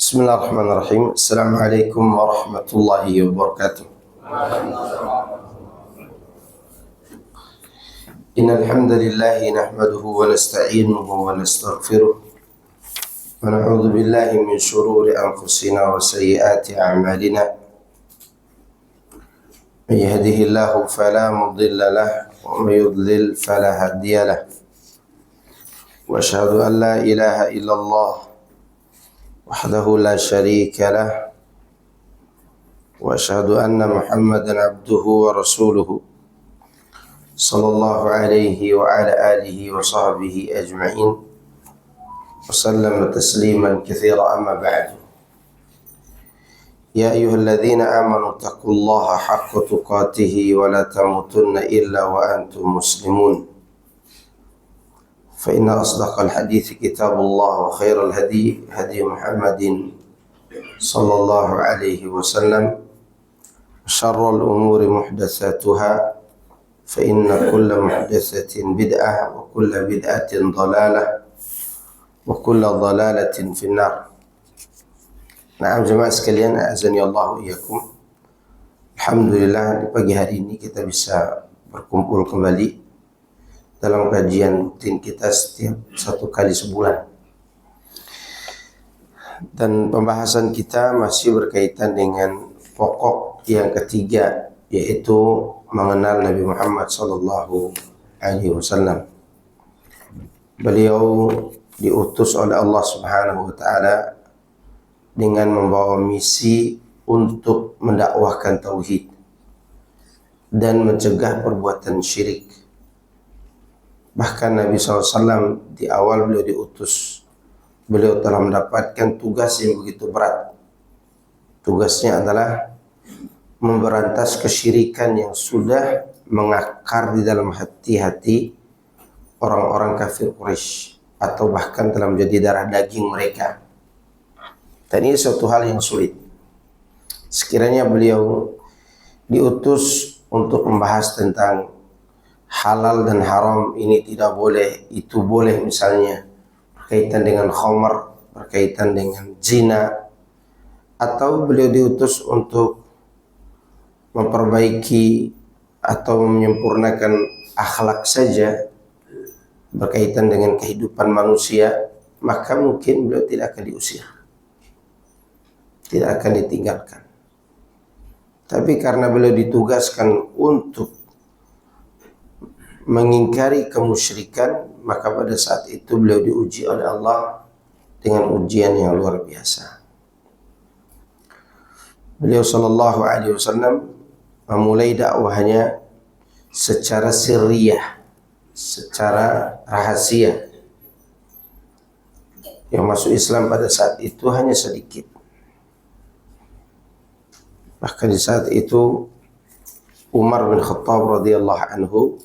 Bismillahirrahmanirrahim. Assalamualaikum warahmatullahi wabarakatuh. Innal hamdalillah nahmaduhu wa nasta'inuhu wa nastaghfiruh wa na'udzu billahi min shururi anfusina wa sayyiati a'malina. May yahdihillahu fala mudilla lahu wa may yudlil fala hadiya lahu. Wa asyhadu an la ilaha illallah وحده لا شريك له وأشهد أن محمدا عبده ورسوله صلى الله عليه وعلى آله وصحبه أجمعين وسلم تسليما كثيرا. أما بعد، يا أيها الذين آمنوا اتقوا الله حق تقاته ولا تموتن إلا وأنتم مسلمون. فإن أصدق الحديث كتاب الله وخير الهدي هدي محمد صلى الله عليه وسلم وشر الأمور محدثاتها فإن كل محدثة بدعة وكل بدعة ضلالة وكل ضلالة في النار. Nah, jemaah sekalian, azani Allah iyyakum. Alhamdulillah, di pagi hari ini kita bisa berkumpul kembali dalam kajian rutin kita setiap satu kali sebulan. Dan pembahasan kita masih berkaitan dengan pokok yang ketiga, yaitu mengenal Nabi Muhammad sallallahu alaihi wasallam. Beliau diutus oleh Allah Subhanahu wa taala dengan membawa misi untuk mendakwahkan tauhid dan mencegah perbuatan syirik. Bahkan Nabi SAW di awal beliau diutus, beliau telah mendapatkan tugas yang begitu berat. Tugasnya adalah memberantas kesyirikan yang sudah mengakar di dalam hati-hati orang-orang kafir Quraisy, atau bahkan telah menjadi darah daging mereka. Dan ini suatu hal yang sulit. Sekiranya beliau diutus untuk membahas tentang halal dan haram, ini tidak boleh, itu boleh, misalnya berkaitan dengan khamar, berkaitan dengan zina, atau beliau diutus untuk memperbaiki atau menyempurnakan akhlak saja berkaitan dengan kehidupan manusia, maka mungkin beliau tidak akan diusir, tidak akan ditinggalkan. Tapi karena beliau ditugaskan untuk mengingkari kemusyrikan, maka pada saat itu beliau diuji oleh Allah dengan ujian yang luar biasa. Beliau sallallahu alaihi wasallam memulai dakwahnya secara sirriyah, secara rahasia. Yang masuk Islam pada saat itu hanya sedikit. Bahkan di saat itu Umar bin Khattab radhiyallahu anhu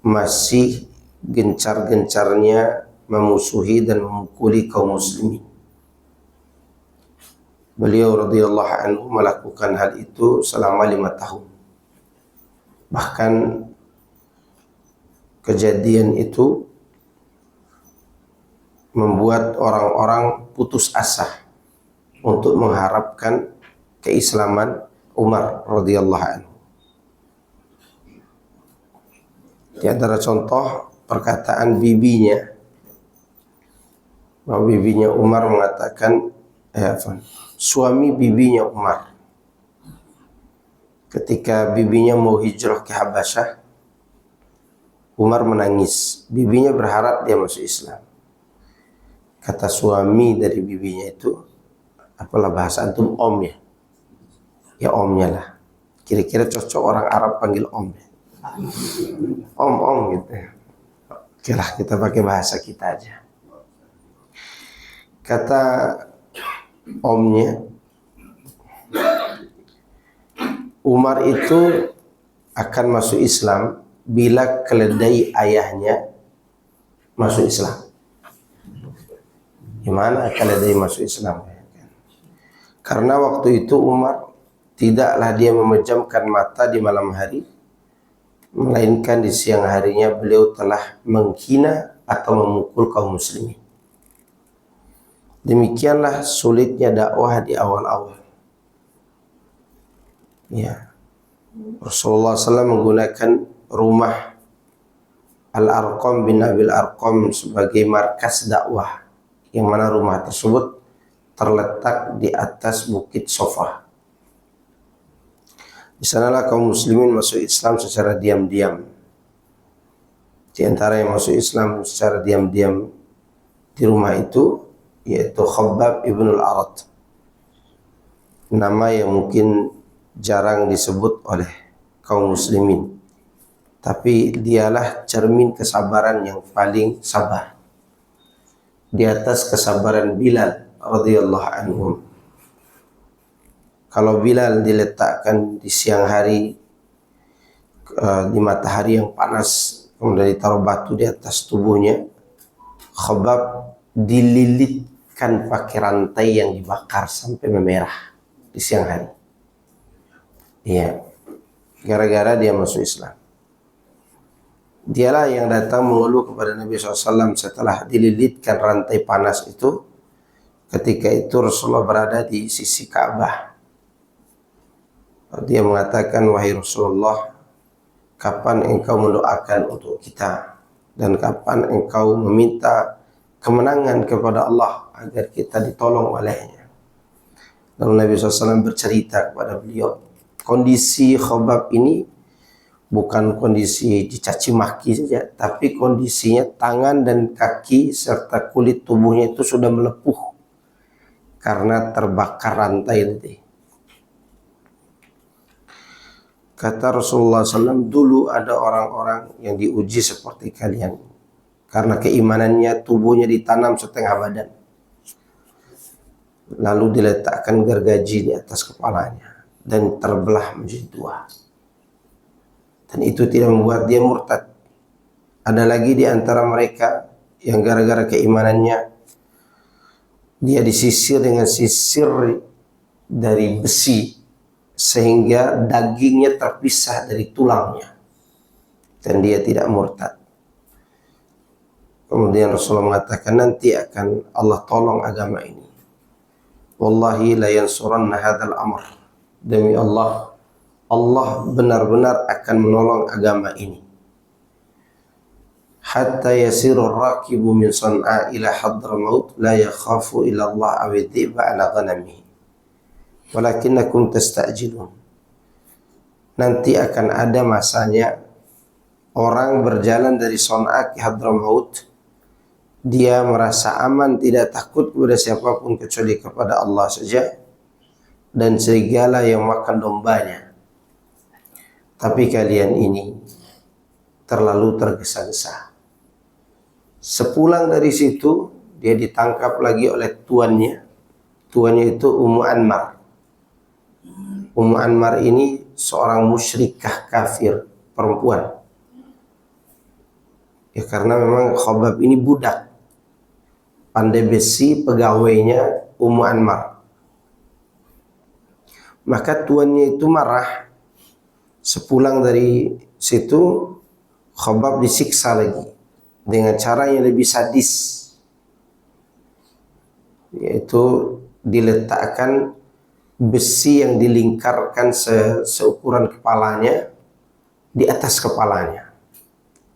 masih gencar-gencarnya memusuhi dan memukuli kaum muslimin. Beliau radhiyallahu anhu melakukan hal itu selama 5 tahun. Bahkan kejadian itu membuat orang-orang putus asa untuk mengharapkan keislaman Umar radhiyallahu anhu. Di antara contoh perkataan bibinya, bahwa bibinya Umar mengatakan, suami bibinya Umar, ketika bibinya mau hijrah ke Habasyah, Umar menangis. Bibinya berharap dia masuk Islam. Kata suami dari bibinya itu, apalah bahasa antum, om ya? Ya omnya lah. Kira-kira cocok orang Arab panggil om ya? Om gitu. Oke lah, kita pakai bahasa kita aja. Kata omnya, Umar itu akan masuk Islam bila keledai ayahnya masuk Islam. Gimana keledai masuk Islam? Karena waktu itu Umar tidaklah dia memejamkan mata di malam hari, melainkan di siang harinya beliau telah menghina atau memukul kaum muslimin. Demikianlah sulitnya dakwah di awal-awal. Ya, Rasulullah SAW menggunakan rumah Al-Arqam bin Abil Arqam sebagai markas dakwah, yang mana rumah tersebut terletak di atas bukit Sofa. Di sanalah kaum muslimin masuk Islam secara diam-diam. Di antara yang masuk Islam secara diam-diam di rumah itu yaitu Khabbab ibn al-Arat, nama yang mungkin jarang disebut oleh kaum muslimin, tapi dialah cermin kesabaran yang paling sabar di atas kesabaran Bilal radhiyallahu anhu. Kalau Bilal diletakkan di siang hari di matahari yang panas, kemudian ditaruh batu di atas tubuhnya, Khabbab dililitkan pakai rantai yang dibakar sampai memerah di siang hari. Iya, gara-gara dia masuk Islam. Dialah yang datang mengeluh kepada Nabi SAW setelah dililitkan rantai panas itu. Ketika itu Rasulullah berada di sisi Ka'bah. Dia mengatakan, wahai Rasulullah, kapan engkau mendoakan untuk kita? Dan kapan engkau meminta kemenangan kepada Allah agar kita ditolong olehnya? Lalu Nabi SAW bercerita kepada beliau, kondisi Khabbab ini bukan kondisi dicaci maki saja, tapi kondisinya tangan dan kaki serta kulit tubuhnya itu sudah melepuh karena terbakar rantai tadi. Kata Rasulullah SAW, dulu ada orang-orang yang diuji seperti kalian. Karena keimanannya tubuhnya ditanam setengah badan. Lalu diletakkan gergaji di atas kepalanya dan terbelah menjadi dua. Dan itu tidak membuat dia murtad. Ada lagi di antara mereka yang gara-gara keimanannya dia disisir dengan sisir dari besi sehingga dagingnya terpisah dari tulangnya dan dia tidak murtad. Kemudian Rasulullah mengatakan, nanti akan Allah tolong agama ini. Wallahi la yansuranna hadzal amr. Demi Allah, Allah benar-benar akan menolong agama ini. Hatta yasirur rakibu min San'a ila Hadramaut la yakhafu ila Allah aw dhiba ala ghanamihi. Walakinnakum tasta'jilun. Nanti akan ada masanya orang berjalan dari San'a ke Hadramaut, dia merasa aman, tidak takut kepada siapapun kecuali kepada Allah saja dan serigala yang makan dombanya. Tapi kalian ini terlalu tergesa-gesa. Sepulang dari situ, dia ditangkap lagi oleh tuannya. Tuannya itu Ummu Anmar. Ummu Anmar ini seorang musyrikah kafir perempuan. Ya karena memang Khabbab ini budak. Pandai besi pegawainya Ummu Anmar. Maka tuannya itu marah. Sepulang dari situ, Khabbab disiksa lagi dengan cara yang lebih sadis, yaitu diletakkan besi yang dilingkarkan seukuran kepalanya di atas kepalanya,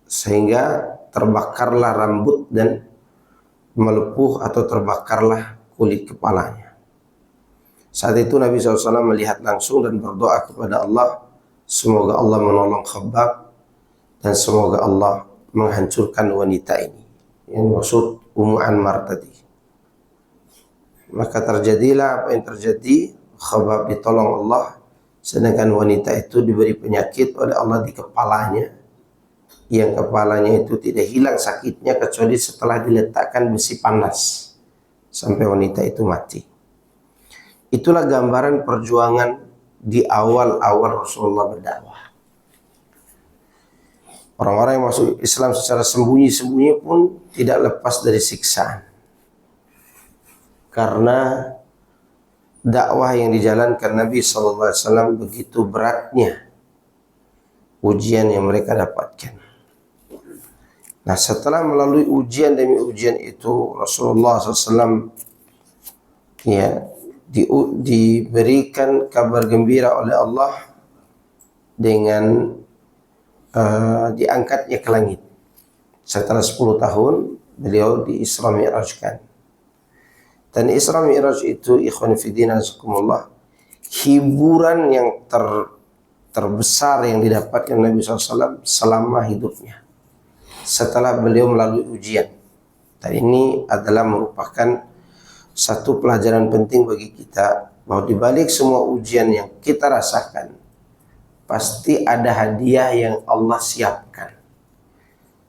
sehingga terbakarlah rambut dan melepuh atau terbakarlah kulit kepalanya. Saat itu Nabi SAW melihat langsung dan berdoa kepada Allah, semoga Allah menolong Khabbab dan semoga Allah menghancurkan wanita ini, yang maksud Ummu Anmar tadi. Maka terjadilah apa yang terjadi. Khabbab ditolong Allah, sedangkan wanita itu diberi penyakit oleh Allah di kepalanya, yang kepalanya itu tidak hilang sakitnya kecuali setelah diletakkan besi panas sampai wanita itu mati. Itulah gambaran perjuangan di awal-awal Rasulullah berdakwah. Orang-orang yang masuk Islam secara sembunyi-sembunyi pun tidak lepas dari siksaan. Karena dakwah yang dijalankan Nabi SAW begitu beratnya ujian yang mereka dapatkan. Nah, setelah melalui ujian demi ujian itu, Rasulullah SAW ya, diberikan kabar gembira oleh Allah dengan diangkatnya ke langit. Setelah 10 tahun beliau di Isra Mi'rajkan. Dan Isra Mi'raj itu ikhwan fillah azakumullah, hiburan yang terbesar yang didapatkan Nabi SAW selama hidupnya setelah beliau melalui ujian. Dan ini adalah merupakan satu pelajaran penting bagi kita, bahwa di balik semua ujian yang kita rasakan pasti ada hadiah yang Allah siapkan.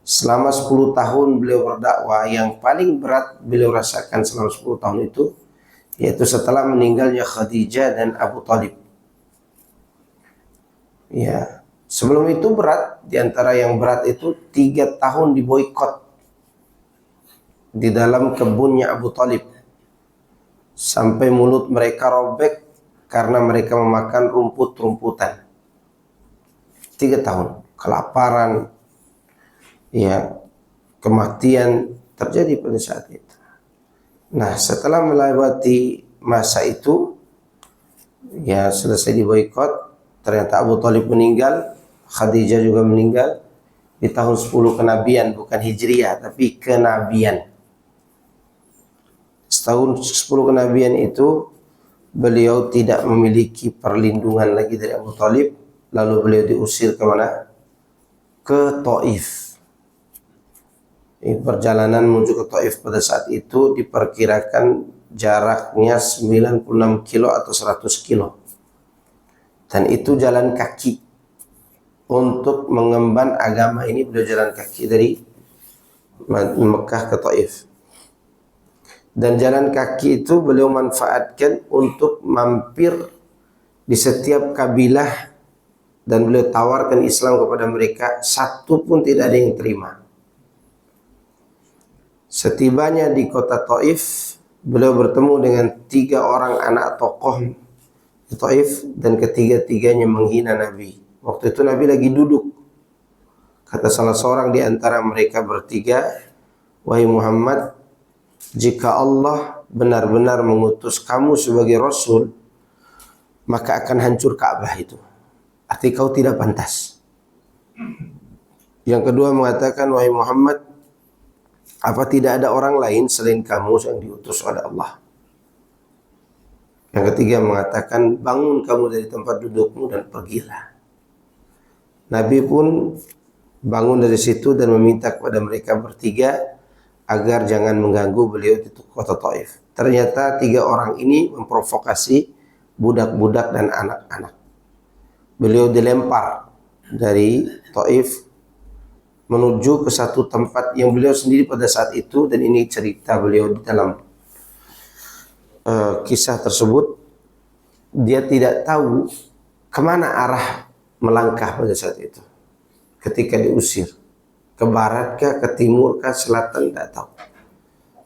Selama 10 tahun beliau berdakwah, yang paling berat beliau rasakan selama 10 tahun itu yaitu setelah meninggalnya Khadijah dan Abu Talib. Ya, sebelum itu berat. Di antara yang berat itu 3 tahun diboikot di dalam kebunnya Abu Talib, sampai mulut mereka robek karena mereka memakan rumput-rumputan. 3 tahun kelaparan, ya, kematian terjadi pada saat itu. Nah, setelah melewati masa itu, ya, selesai diboikot, ternyata Abu Talib meninggal, Khadijah juga meninggal di tahun 10 kenabian, bukan hijriyah tapi kenabian. Setahun 10 kenabian itu beliau tidak memiliki perlindungan lagi dari Abu Talib, lalu beliau diusir ke mana? Ke Taif. Perjalanan menuju ke Taif pada saat itu diperkirakan jaraknya 96 kilo atau 100 kilo. Dan itu jalan kaki. Untuk mengemban agama ini beliau jalan kaki dari Mekah ke Taif. Dan jalan kaki itu beliau manfaatkan untuk mampir di setiap kabilah, dan beliau tawarkan Islam kepada mereka, satu pun tidak ada yang terima. Setibanya di kota Taif, beliau bertemu dengan 3 orang anak tokoh di Taif, dan ketiga-tiganya menghina Nabi. Waktu itu Nabi lagi duduk. Kata salah seorang di antara mereka bertiga, "Wahai Muhammad, jika Allah benar-benar mengutus kamu sebagai Rasul, maka akan hancur Ka'bah itu. Arti kau tidak pantas." Yang kedua mengatakan, "Wahai Muhammad, apa tidak ada orang lain selain kamu yang diutus oleh Allah?" Yang ketiga mengatakan, "Bangun kamu dari tempat dudukmu dan pergilah." Nabi pun bangun dari situ dan meminta kepada mereka bertiga agar jangan mengganggu beliau di kota Taif. Ternyata 3 orang ini memprovokasi budak-budak dan anak-anak. Beliau dilempar dari Taif menuju ke satu tempat yang beliau sendiri pada saat itu, dan ini cerita beliau di dalam kisah tersebut, dia tidak tahu kemana arah melangkah pada saat itu ketika diusir, ke barat kah, ke timur kah, selatan, tidak tahu.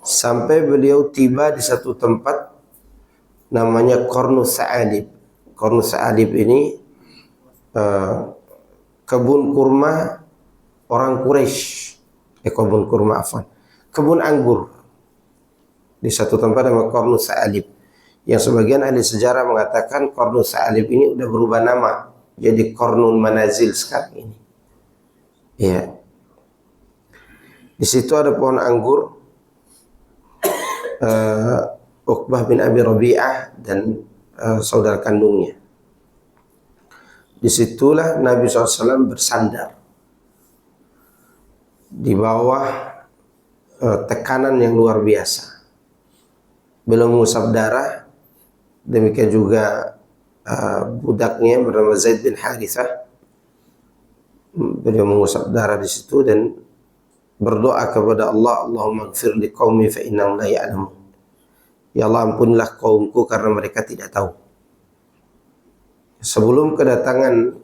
Sampai beliau tiba di satu tempat namanya Qarnus Sa'alib. Qarnus Sa'alib ini kebun kurma orang Quraisy, kebun anggur di satu tempat nama Qarnus Sa'alib, yang sebagian ahli sejarah mengatakan Qarnus Sa'alib ini udah berubah nama jadi Qarnul Manazil sekarang ini. Ya, di situ ada pohon anggur. Uqbah bin Abi Rabi'ah dan saudara kandungnya. Disitulah Nabi SAW bersandar di bawah tekanan yang luar biasa. Beliau mengusap darah, demikian juga budaknya bernama Zaid bin Harithah. Beliau mengusap darah di situ dan berdoa kepada Allah, "Allahumma ighfir li qaumi fa innahum la ya'lamun." Ya Allah, ampunilah kaumku karena mereka tidak tahu. Sebelum kedatangan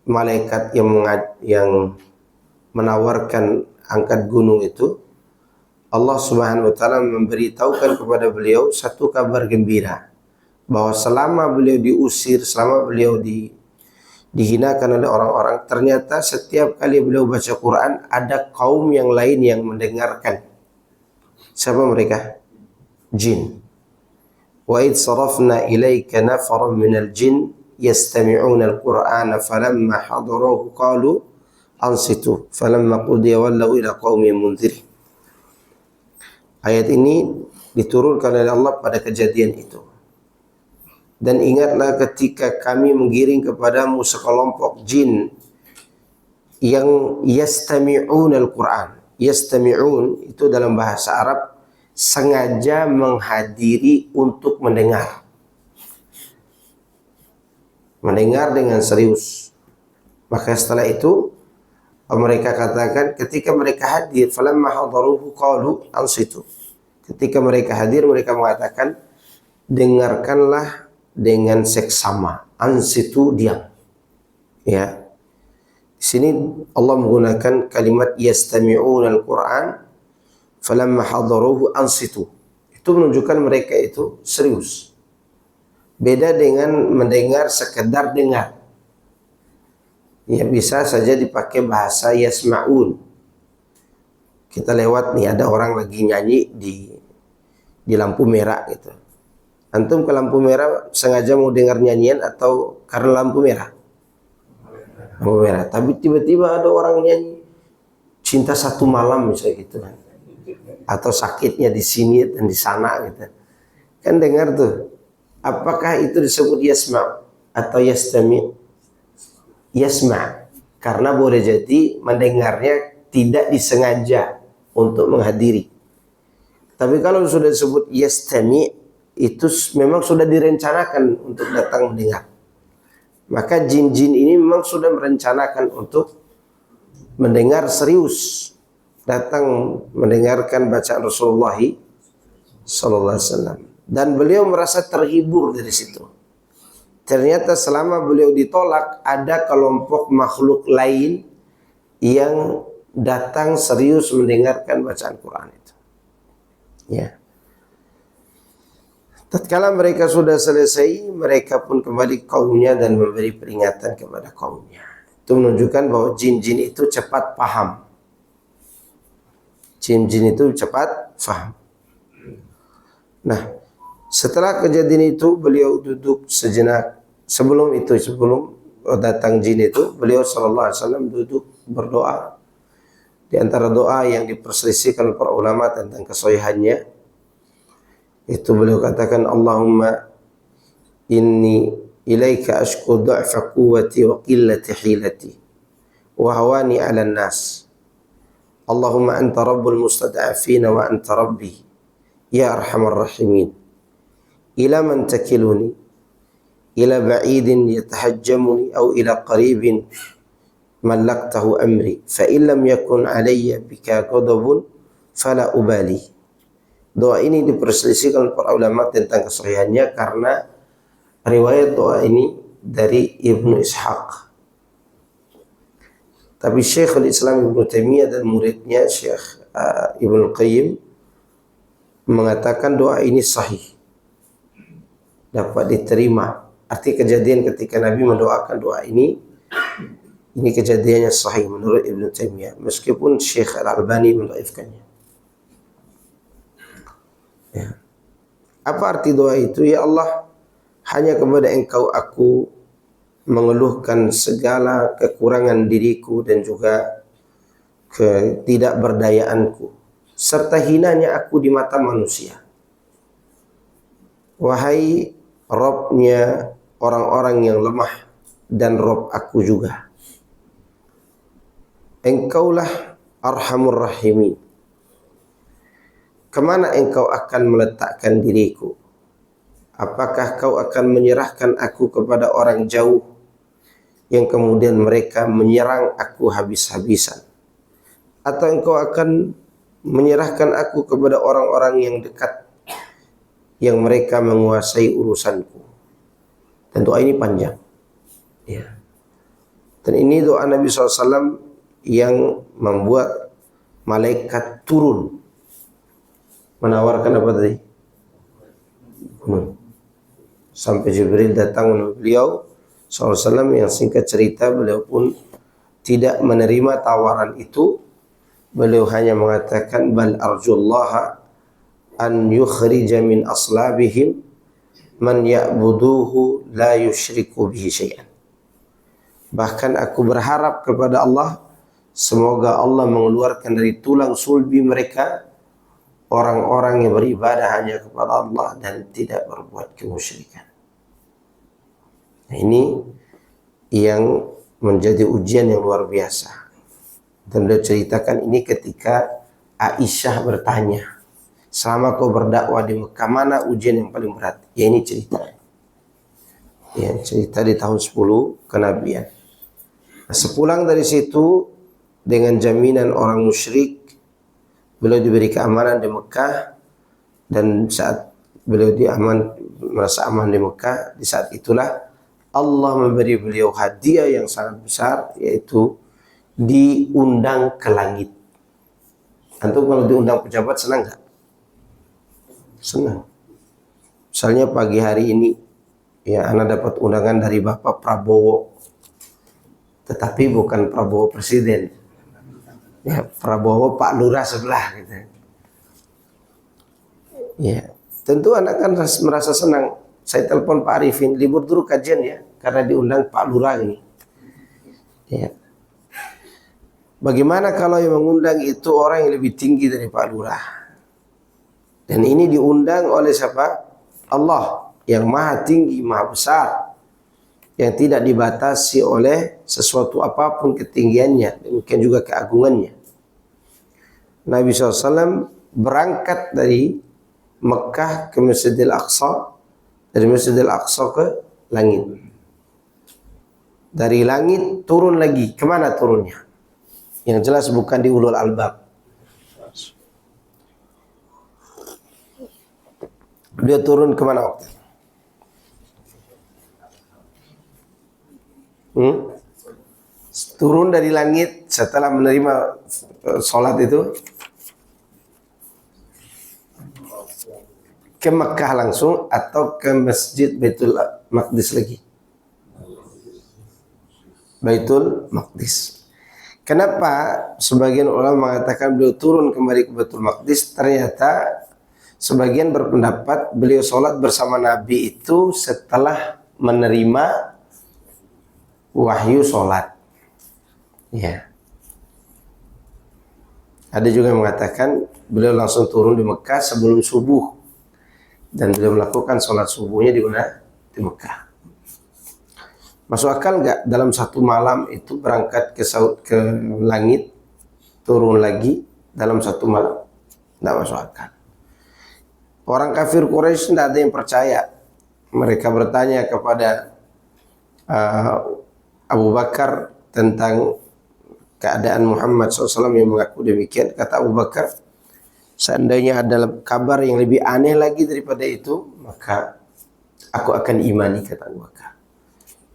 malaikat yang menawarkan angkat gunung itu, Allah Subhanahu wa taala memberitahukan kepada beliau satu kabar gembira, bahwa selama beliau diusir, selama beliau dihinakan oleh orang-orang, ternyata setiap kali beliau baca Quran ada kaum yang lain yang mendengarkan. Siapa mereka? Jin. Wa id sarafna ilaika nafaran minal jin yastami'una al-Qur'ana falamma hadaruhu qalu ansitu falamma qudiya wallau ila qaumin munzirin. Ayat ini diturunkan oleh Allah pada kejadian itu. Dan ingatlah ketika kami menggiring kepadamu sekelompok jin yang yastami'un al-Quran. Yastami'un itu dalam bahasa Arab sengaja menghadiri untuk mendengar. Mendengar dengan serius. Maka setelah itu mereka katakan ketika mereka hadir, falamma hadaruhu qalu ansitu. Ketika mereka hadir, mereka mengatakan dengarkanlah dengan seksama. Ansitu, diam. Ya. Di sini Allah menggunakan kalimat yastami'un al-Quran falamma hadaruhu ansitu. Itu menunjukkan mereka itu serius. Beda dengan mendengar sekedar dengar. Ya, bisa saja dipakai bahasa yasma'un. Kita lewat nih, ada orang lagi nyanyi di lampu merah gitu. Antum ke lampu merah sengaja mau dengar nyanyian atau karena lampu merah? Lampu merah. Tapi tiba-tiba ada orang nyanyi cinta satu malam misalnya gitu kan. Atau sakitnya di sini dan di sana gitu. Kan dengar tuh. Apakah itu disebut yasma' atau yastami'? Yasma'. Karena boleh jadi mendengarnya tidak disengaja untuk menghadiri. Tapi kalau sudah disebut yastami', itu memang sudah direncanakan untuk datang mendengar. Maka jin-jin ini memang sudah merencanakan untuk mendengar serius, datang mendengarkan bacaan Rasulullah sallallahu alaihi wasallam. Dan beliau merasa terhibur dari situ. Ternyata selama beliau ditolak, ada kelompok makhluk lain yang datang serius mendengarkan bacaan Quran itu. Ya. Tatkala mereka sudah selesai, mereka pun kembali ke kaumnya dan memberi peringatan kepada kaumnya. Itu menunjukkan bahwa jin-jin itu cepat paham. Jin-jin itu cepat paham. Nah, setelah kejadian itu beliau duduk sejenak. Sebelum datang jin itu, beliau sallallahu alaihi wasallam duduk berdoa. Di antara doa yang diperselisihkan para ulama tentang kesahihannya, itu beliau katakan, Allahumma inni ilaika ashku du'fa quwwati wa qillati hilati wa hawani 'ala an-nas. Allahumma anta rabbul mustad'afina wa anta rabbi ya arhamar rahimin. Ila man takiluni ila ba'idin yatahajjamuni aw ila qaribin mallaktahu amri fa illam yakun alayya bika ghadabun fala ubali. Doa ini diperselisihkan para ulama tentang kesahihannya karena riwayat doa ini dari Ibnu Ishaq. Tapi Syekhul Islam Ibnu Taimiyah dan muridnya Syekh Ibnu Qayyim mengatakan doa ini sahih, dapat diterima. Arti kejadian ketika Nabi mendoakan doa ini kejadiannya sahih menurut Ibnu Taimiyah, meskipun Syekh Al-Albani mendhaifkannya. Ya. Apa arti doa itu? Ya Allah, hanya kepada Engkau aku mengeluhkan segala kekurangan diriku dan juga ketidakberdayaanku serta hinanya aku di mata manusia. Wahai Robnya orang-orang yang lemah dan Rob aku juga. Engkaulah Arhamur Rahimin. Kemana engkau akan meletakkan diriku? Apakah kau akan menyerahkan aku kepada orang jauh yang kemudian mereka menyerang aku habis-habisan? Atau engkau akan menyerahkan aku kepada orang-orang yang dekat yang mereka menguasai urusanku? Dan doa ini panjang. Ya. Dan ini doa Nabi SAW yang membuat malaikat turun menawarkan apa tadi? Sampai Jibril datang menemui beliau SAW, yang singkat cerita beliau pun tidak menerima tawaran itu. Beliau hanya mengatakan bal arjullaha an yukhrija min aslabihim man ya'buduhu la yusyriku bihi syai'an. Bahkan aku berharap kepada Allah, semoga Allah mengeluarkan dari tulang sulbi mereka orang-orang yang beribadah hanya kepada Allah dan tidak berbuat kemusyrikan. Nah, ini yang menjadi ujian yang luar biasa. Dan beliau ceritakan ini ketika Aisyah bertanya, selama kau berdakwah di Mekah, mana ujian yang paling berat? Ya ini cerita. Ya, cerita di tahun 10 kenabian. Nah, sepulang dari situ, dengan jaminan orang musyrik, beliau diberi keamanan di Mekah. Dan saat beliau merasa aman di Mekah, di saat itulah Allah memberi beliau hadiah yang sangat besar, yaitu diundang ke langit. Antum kalau diundang pejabat senang nggak? Senang. Misalnya pagi hari ini, ya, Anda dapat undangan dari Bapak Prabowo, tetapi bukan Prabowo Presiden, ya, Prabowo Pak Lurah sebelah, gitu. Ya, tentu Anda kan merasa senang. Saya telepon Pak Arifin, libur dulu kajian ya, karena diundang Pak Lurah ini. Ya. Bagaimana kalau yang mengundang itu orang yang lebih tinggi dari Pak Lurah? Dan ini diundang oleh siapa? Allah yang maha tinggi, maha besar, yang tidak dibatasi oleh sesuatu apapun ketinggiannya, demikian juga keagungannya. Nabi SAW berangkat dari Mekah ke Masjidil Aqsa, dari Masjidil Aqsa ke langit. Dari langit turun lagi, kemana turunnya? Yang jelas bukan di ulul albab. Dia turun kemana waktu itu? Turun dari langit setelah menerima sholat itu ke Mekah langsung atau ke Masjid Baitul Maqdis lagi? Baitul Maqdis. Kenapa sebagian ulama mengatakan beliau turun kembali ke Baitul Maqdis? Ternyata sebagian berpendapat beliau sholat bersama Nabi itu setelah menerima wahyu sholat. Ya. Ada juga yang mengatakan beliau langsung turun di Mekah sebelum subuh dan beliau melakukan sholat subuhnya di mana? Di Mekah. Masuk akal nggak dalam satu malam itu berangkat ke langit, turun lagi dalam satu malam? Nggak masuk akal. Orang kafir Quraisy tidak ada yang percaya. Mereka bertanya kepada Abu Bakar tentang keadaan Muhammad SAW yang mengaku demikian. Kata Abu Bakar, seandainya ada kabar yang lebih aneh lagi daripada itu, maka aku akan imani, kata Abu Bakar.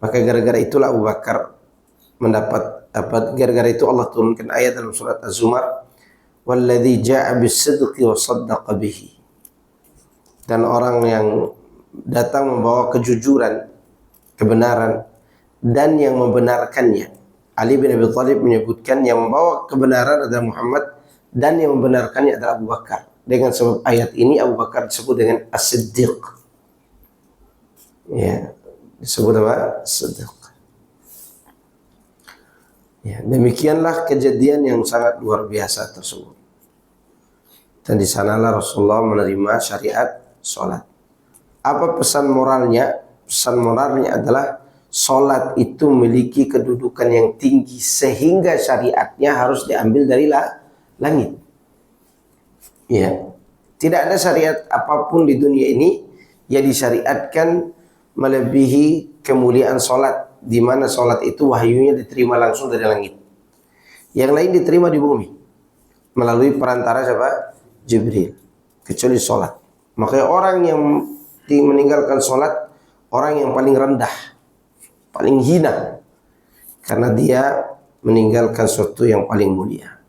Maka gara-gara itulah Abu Bakar mendapat gara-gara itu Allah turunkan ayat dalam surat Az-Zumar, "Walladzi jaa'a bis-sidqi wa saddaqa bihi." Dan orang yang datang membawa kejujuran, kebenaran, dan yang membenarkannya. Ali bin Abi Thalib menyebutkan yang membawa kebenaran adalah Muhammad dan yang membenarkannya adalah Abu Bakar. Dengan sebab ayat ini Abu Bakar disebut dengan As-Siddiq. Ya, disebut apa? As-Siddiq. Ya, demikianlah kejadian yang sangat luar biasa tersebut. Dan di sanalah Rasulullah menerima syariat sholat. Apa pesan moralnya? Pesan moralnya adalah sholat itu memiliki kedudukan yang tinggi sehingga syariatnya harus diambil dari langit. Ya, tidak ada syariat apapun di dunia ini yang disyariatkan melebihi kemuliaan sholat, di mana sholat itu wahyunya diterima langsung dari langit. Yang lain diterima di bumi melalui perantara siapa? Jibril, kecuali sholat. Makanya orang yang meninggalkan sholat orang yang paling rendah, paling hina, karena dia meninggalkan sesuatu yang paling mulia.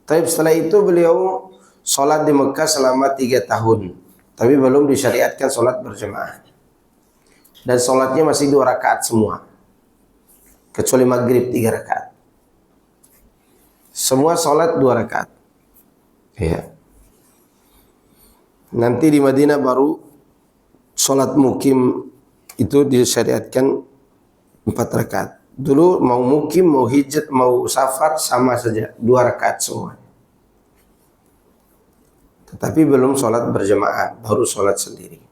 Tapi setelah itu beliau sholat di Mekah selama 3 tahun, tapi belum disyariatkan sholat berjamaah. Dan sholatnya masih 2 rakaat semua, kecuali maghrib 3 rakaat. Semua sholat 2 rakaat. Ya. Nanti di Madinah baru Sholat mukim itu disyariatkan 4 rakaat. Dulu mau mukim, mau hijrah, mau safar sama saja, 2 rakaat semua. Tetapi belum sholat berjamaah, baru sholat sendiri.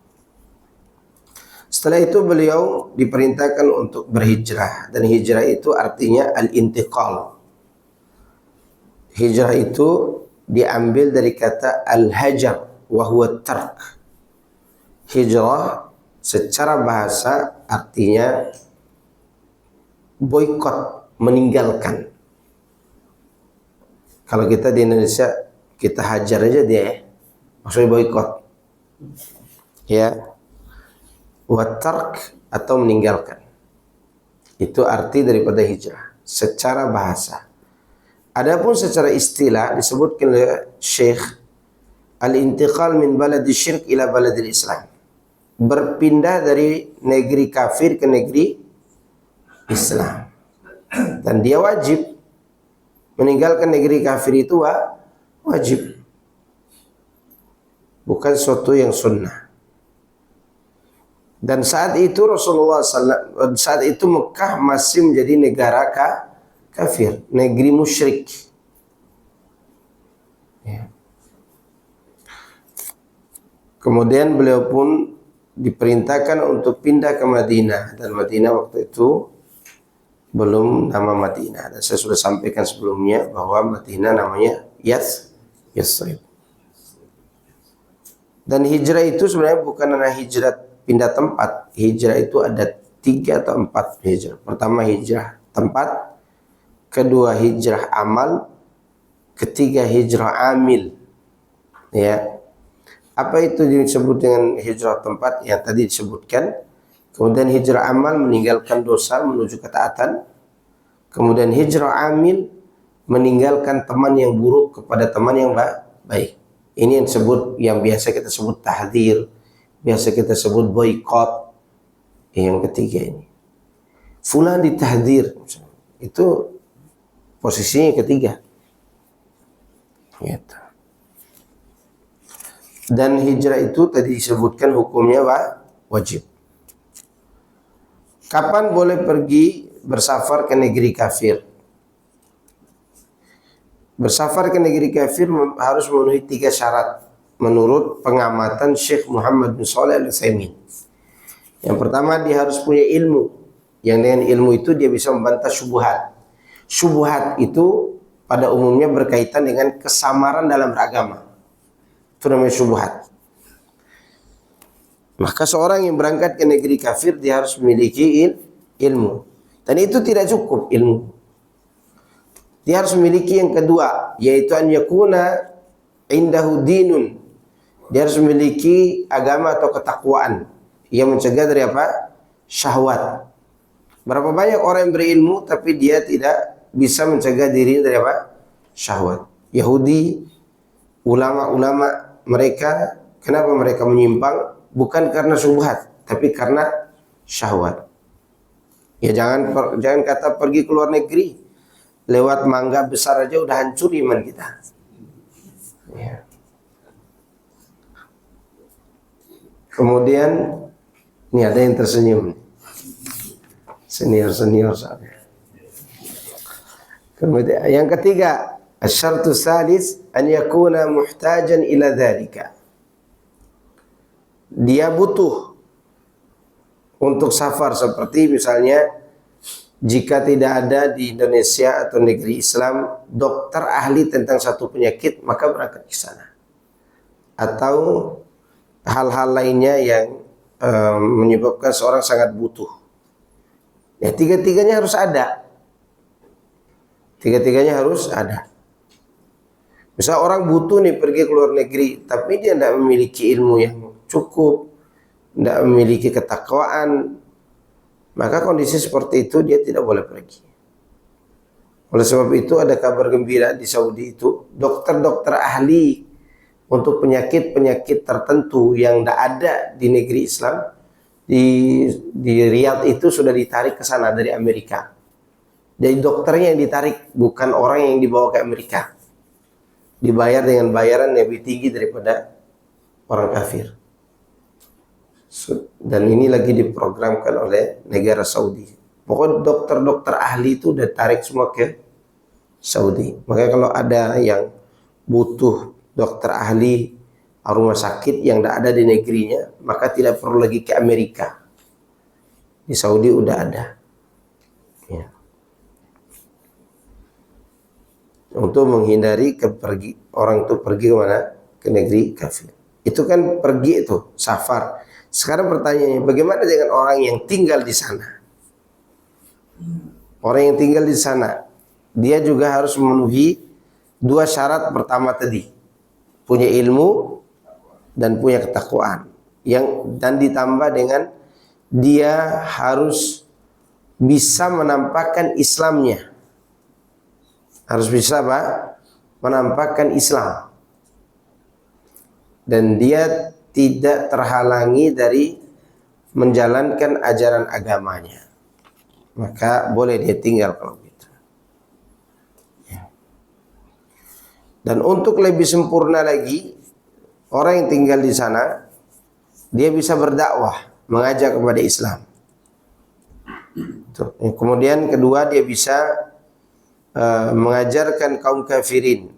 Setelah itu beliau diperintahkan untuk berhijrah, dan hijrah itu artinya al-intiqal. Hijrah itu diambil dari kata al-hajar wa huwa tark. Hijrah secara bahasa artinya boikot, meninggalkan. Kalau kita di Indonesia, kita hajar aja dia ya. Maksudnya boikot. Ya. Watark atau meninggalkan. Itu arti daripada hijrah secara bahasa. Adapun secara istilah disebutkan oleh Syekh al-intiqal min baladi syirk ila baladil Islam. Berpindah dari negeri kafir ke negeri Islam. Dan dia wajib meninggalkan negeri kafir itu wajib. Bukan sesuatu yang sunnah. Dan saat itu Rasulullah SAW, saat itu Mekah masih menjadi negara kafir, negeri musyrik. Ya. Kemudian beliau pun diperintahkan untuk pindah ke Madinah, dan Madinah waktu itu belum nama Madinah. Dan saya sudah sampaikan sebelumnya bahwa Madinah namanya Yathrib. Dan hijrah itu sebenarnya bukan hanya hijrah pindah tempat. Hijrah itu ada 3 atau 4 hijrah. Pertama hijrah tempat, kedua hijrah amal, ketiga hijrah amil. Ya. Apa itu disebut dengan hijrah tempat yang tadi disebutkan? Kemudian hijrah amal, meninggalkan dosa menuju ketaatan. Kemudian hijrah amil, meninggalkan teman yang buruk kepada teman yang baik. Ini yang disebut, yang biasa kita sebut tahdzir, biasa kita sebut boikot. Yang ketiga ini, fulan ditahdzir, itu posisinya ketiga. Gitu. Dan hijrah itu tadi disebutkan hukumnya wajib. Kapan boleh pergi bersafar ke negeri kafir? Bersafar ke negeri kafir harus memenuhi 3 syarat menurut pengamatan Syekh Muhammad bin Shalih Al-Utsaimin. Yang pertama, dia harus punya ilmu. Yang dengan ilmu itu dia bisa membantah syubhat. Syubhat itu pada umumnya berkaitan dengan kesamaran dalam beragama. Itu namanya syubhat. Maka seorang yang berangkat ke negeri kafir dia harus memiliki ilmu. Dan itu tidak cukup ilmu. Dia harus memiliki yang kedua, yaitu an yakuna indahu dinun. Dia harus memiliki agama atau ketakwaan yang mencegah dari apa? Syahwat. Berapa banyak orang yang berilmu tapi dia tidak bisa mencegah dirinya dari apa? Syahwat. Yahudi, ulama-ulama mereka, kenapa mereka menyimpang? Bukan karena syubhat, tapi karena syahwat. Ya jangan kata pergi ke luar negeri. Lewat mangga besar aja udah hancur iman kita. Ya. Kemudian ini ada yang tersenyum. Senior saya. Kemudian yang ketiga, asy-syartu tsalits an yakuna muhtajan ila dzalika. Dia butuh untuk safar, seperti misalnya jika tidak ada di Indonesia atau negeri Islam dokter ahli tentang satu penyakit, maka berangkat ke sana. Atau hal-hal lainnya yang menyebabkan seorang sangat butuh. Ya, tiga-tiganya harus ada. Tiga-tiganya harus ada. Misal orang butuh nih pergi ke luar negeri, tapi dia tidak memiliki ilmu yang cukup, tidak memiliki ketakwaan, maka kondisi seperti itu dia tidak boleh pergi. Oleh sebab itu ada kabar gembira di Saudi itu, dokter-dokter ahli untuk penyakit-penyakit tertentu yang tidak ada di negeri Islam, di Riyadh itu sudah ditarik ke sana dari Amerika. Jadi dokternya yang ditarik, bukan orang yang dibawa ke Amerika. Dibayar dengan bayaran yang lebih tinggi daripada orang kafir. Dan ini lagi diprogramkan oleh negara Saudi. Pokoknya dokter-dokter ahli itu udah tarik semua ke Saudi. Makanya kalau ada yang butuh dokter ahli rumah sakit yang tidak ada di negerinya, maka tidak perlu lagi ke Amerika. Di Saudi udah ada. Ya. Untuk menghindari orang itu pergi kemana? Ke negeri kafir. Itu kan pergi itu, safar. Sekarang pertanyaannya, bagaimana dengan orang yang tinggal di sana? Orang yang tinggal di sana, dia juga harus memenuhi dua syarat pertama tadi. Punya ilmu dan punya ketakwaan. Dan ditambah dengan dia harus bisa menampakkan Islamnya. Harus bisa apa? Menampakkan Islam. Dan dia tidak terhalangi dari menjalankan ajaran agamanya. Maka boleh dia tinggal kalau gitu. Ya. Dan untuk lebih sempurna lagi, orang yang tinggal di sana, dia bisa berdakwah, mengajak kepada Islam. Tuh. Kemudian kedua, dia bisa mengajarkan kaum kafirin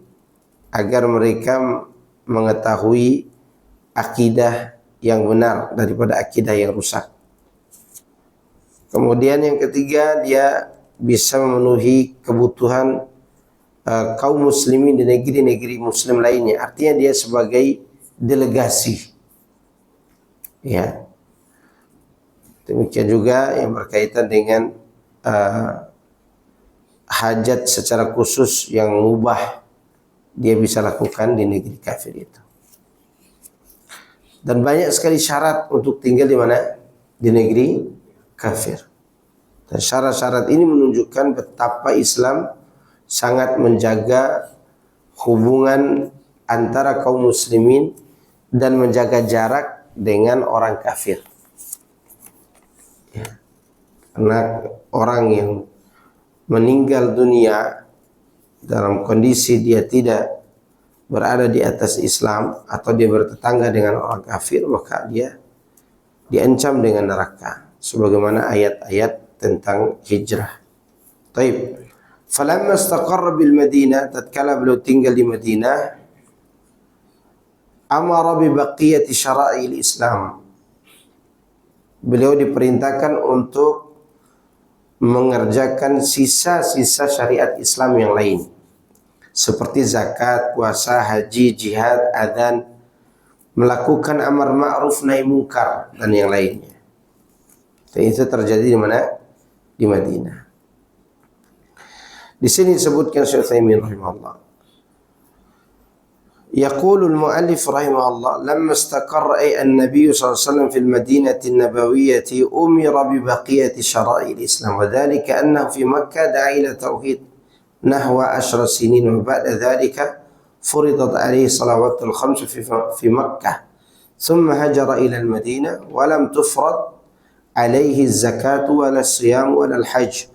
agar mereka mengetahui akidah yang benar daripada akidah yang rusak. Kemudian yang ketiga, dia bisa memenuhi kebutuhan kaum muslimin di negeri-negeri muslim lainnya. Artinya dia sebagai delegasi. Ya. Demikian juga yang berkaitan dengan hajat secara khusus yang mubah dia bisa lakukan di negeri kafir itu. Dan banyak sekali syarat untuk tinggal di mana? Di negeri kafir. Dan syarat-syarat ini menunjukkan betapa Islam sangat menjaga hubungan antara kaum muslimin dan menjaga jarak dengan orang kafir. Ya. Karena orang yang meninggal dunia dalam kondisi dia tidak berada di atas Islam atau dia bertetangga dengan orang kafir, maka dia diancam dengan neraka sebagaimana ayat-ayat tentang hijrah. Taib. Falamma istaqarra bil Madinah, tatkala beliau tinggal di Madinah, amara bi baqiyati syara'il Islam. Beliau diperintahkan untuk mengerjakan sisa-sisa syariat Islam yang lain, seperti zakat, puasa, haji, jihad, adzan, melakukan amar ma'ruf nahi munkar dan yang lainnya. Dan itu terjadi di mana? Di Madinah. Di sini disebutkan Syekh Utsaimin rahimahullah. يقول المؤلف رحمه الله لما استقر أي النبي صلى الله عليه وسلم في المدينة النبوية أمر ببقية شرائع الإسلام، وذلك أنه في مكة دعا إلى توحيد نحو 10 سنين، وبعد ذلك فرضت عليه الصلوات الخمس في مكة، ثم هجر إلى المدينة ولم تفرض عليه الزكاة ولا الصيام ولا الحج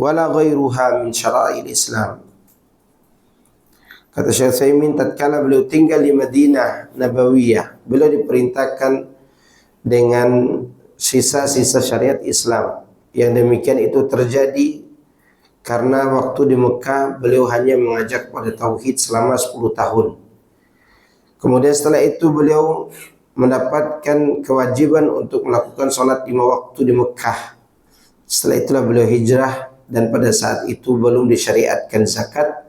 ولا غيرها من شرائع الإسلام. Kata Syekh Utsaimin, tatkala beliau tinggal di Madinah Nabawiyah, beliau diperintahkan dengan sisa-sisa syariat Islam. Yang demikian itu terjadi karena waktu di Mekah beliau hanya mengajak pada tauhid selama 10 tahun. Kemudian setelah itu beliau mendapatkan kewajiban untuk melakukan sholat 5 waktu di Mekah. Setelah itulah beliau hijrah, dan pada saat itu belum disyariatkan zakat,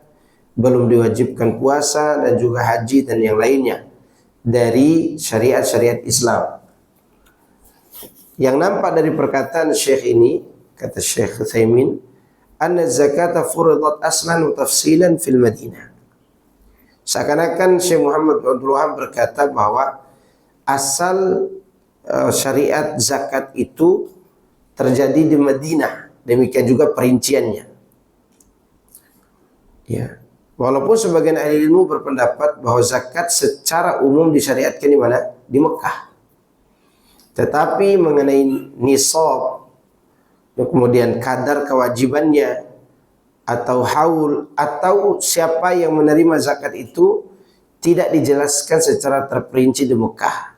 belum diwajibkan puasa dan juga haji dan yang lainnya dari syariat-syariat Islam. Yang nampak dari perkataan Syekh ini, kata Syekh Utsaimin, anna zakata furidat aslan wa tafsilan fil Madinah. Seakan-akan Syekh Muhammad bin Abdul Wahab berkata bahwa asal syariat zakat itu terjadi di Madinah, demikian juga perinciannya. Ya. Walaupun sebagian ahli ilmu berpendapat bahwa zakat secara umum disyariatkan di mana? Di Mekah. Tetapi mengenai nisab, kemudian kadar kewajibannya, atau haul, atau siapa yang menerima zakat itu tidak dijelaskan secara terperinci di Mekah.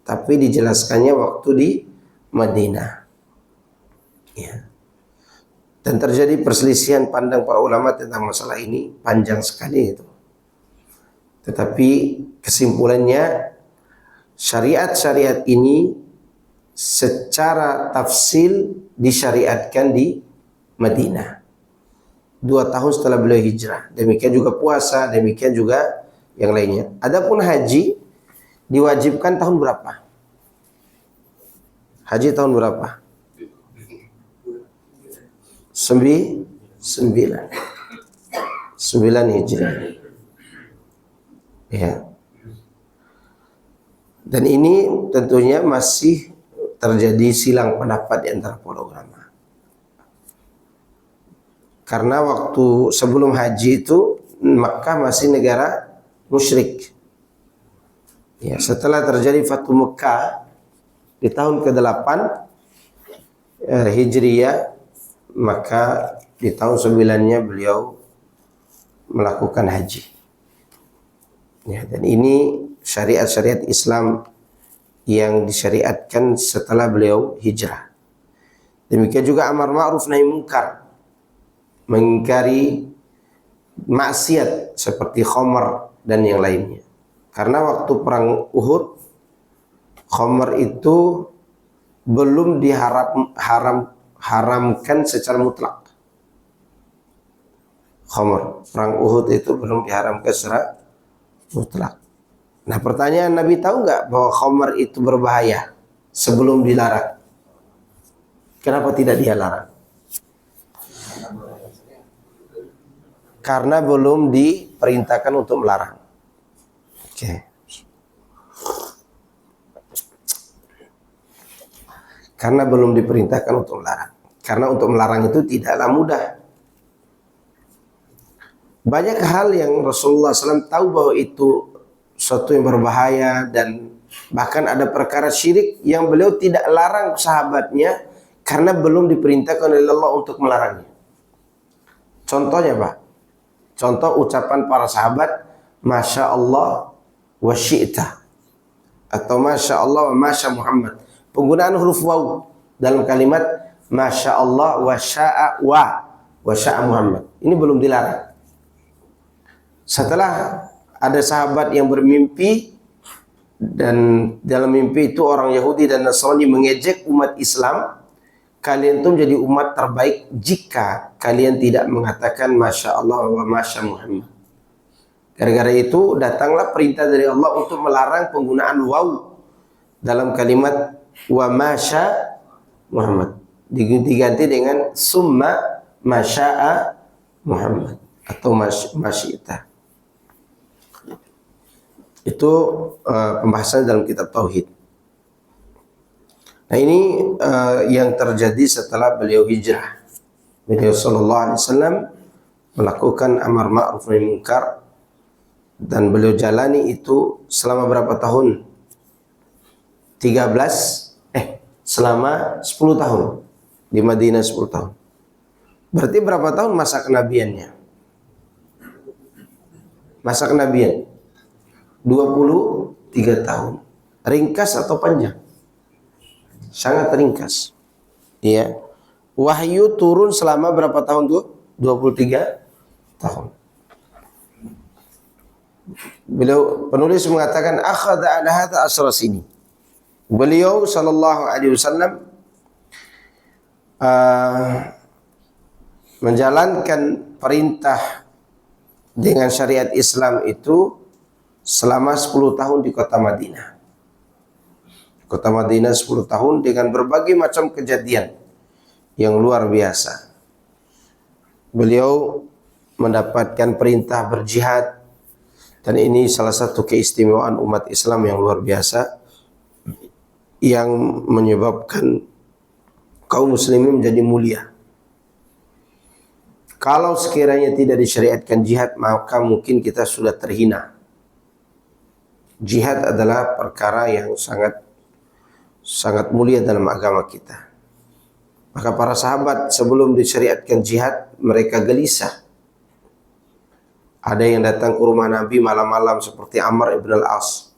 tapi dijelaskannya waktu di Madinah. Ya. Dan terjadi perselisihan pandang para ulama tentang masalah ini, panjang sekali itu. Tetapi kesimpulannya, syariat-syariat ini secara tafsil disyariatkan di Madinah 2 tahun setelah beliau hijrah. Demikian juga puasa, demikian juga yang lainnya. Adapun haji diwajibkan tahun berapa? Haji tahun berapa? 9 Hijriah. Ya. Dan ini tentunya masih terjadi silang pendapat di antara para ulama. Karena waktu sebelum haji itu Makkah masih negara musyrik. Ya, setelah terjadi Fatu Mekah di tahun ke-8 Hijriyah, maka di tahun 9-nya beliau melakukan haji. Ya, dan ini syariat-syariat Islam yang disyariatkan setelah beliau hijrah. Demikian juga amar ma'ruf nahi munkar, mengingkari maksiat seperti khamar dan yang lainnya. Karena waktu perang Uhud, khamar itu belum diharamkan secara mutlak. Khamar, perang Uhud itu belum diharamkan secara mutlak. Nah, pertanyaan, Nabi tahu nggak bahwa khamar itu berbahaya sebelum dilarang? Kenapa tidak dia larang? Karena belum diperintahkan untuk melarang. Oke. Karena belum diperintahkan untuk melarang. Karena untuk melarang itu tidaklah mudah. Banyak hal yang Rasulullah SAW tahu bahwa itu suatu yang berbahaya, dan bahkan ada perkara syirik yang beliau tidak larang sahabatnya karena belum diperintahkan oleh Allah untuk melarangnya. Contohnya Pak, contoh ucapan para sahabat, Masya Allah wa syi'ta, atau Masya Allah wa Masya Muhammad. Penggunaan huruf waw dalam kalimat Masya Allah wa sya'a wa sya'a Muhammad, ini belum dilarang. Setelah ada sahabat yang bermimpi, dan dalam mimpi itu orang Yahudi dan Nasrani mengejek umat Islam, kalian itu menjadi umat terbaik jika kalian tidak mengatakan Masya Allah wa Masya Muhammad. Gara-gara itu datanglah perintah dari Allah untuk melarang penggunaan waw dalam kalimat wa Masya Muhammad, diganti dengan summa masya'a Muhammad atau masyi'ta. Itu pembahasan dalam kitab Tauhid. Nah, ini yang terjadi setelah beliau hijrah. Beliau sallallahu alaihi wasallam melakukan amar ma'ruf nahi munkar, dan beliau jalani itu selama berapa tahun? Selama 10 tahun di Madinah, 10 tahun. Berarti berapa tahun masa kenabiannya? Masa kenabian 23 tahun. Ringkas atau panjang? Sangat ringkas. Ya. Wahyu turun selama berapa tahun tuh? 23 tahun. Beliau, penulis mengatakan akhadha ala hadha asra sini. Beliau sallallahu alaihi wasallam menjalankan perintah dengan syariat Islam itu selama 10 tahun di kota Madinah. Kota Madinah 10 tahun dengan berbagai macam kejadian yang luar biasa. Beliau mendapatkan perintah berjihad, dan ini salah satu keistimewaan umat Islam yang luar biasa, yang menyebabkan kaum muslimin menjadi mulia. Kalau sekiranya tidak disyariatkan jihad, maka mungkin kita sudah terhina. Jihad adalah perkara yang sangat mulia dalam agama kita. Maka para sahabat sebelum disyariatkan jihad, mereka gelisah. Ada yang datang ke rumah Nabi malam-malam seperti Amr ibn al-As.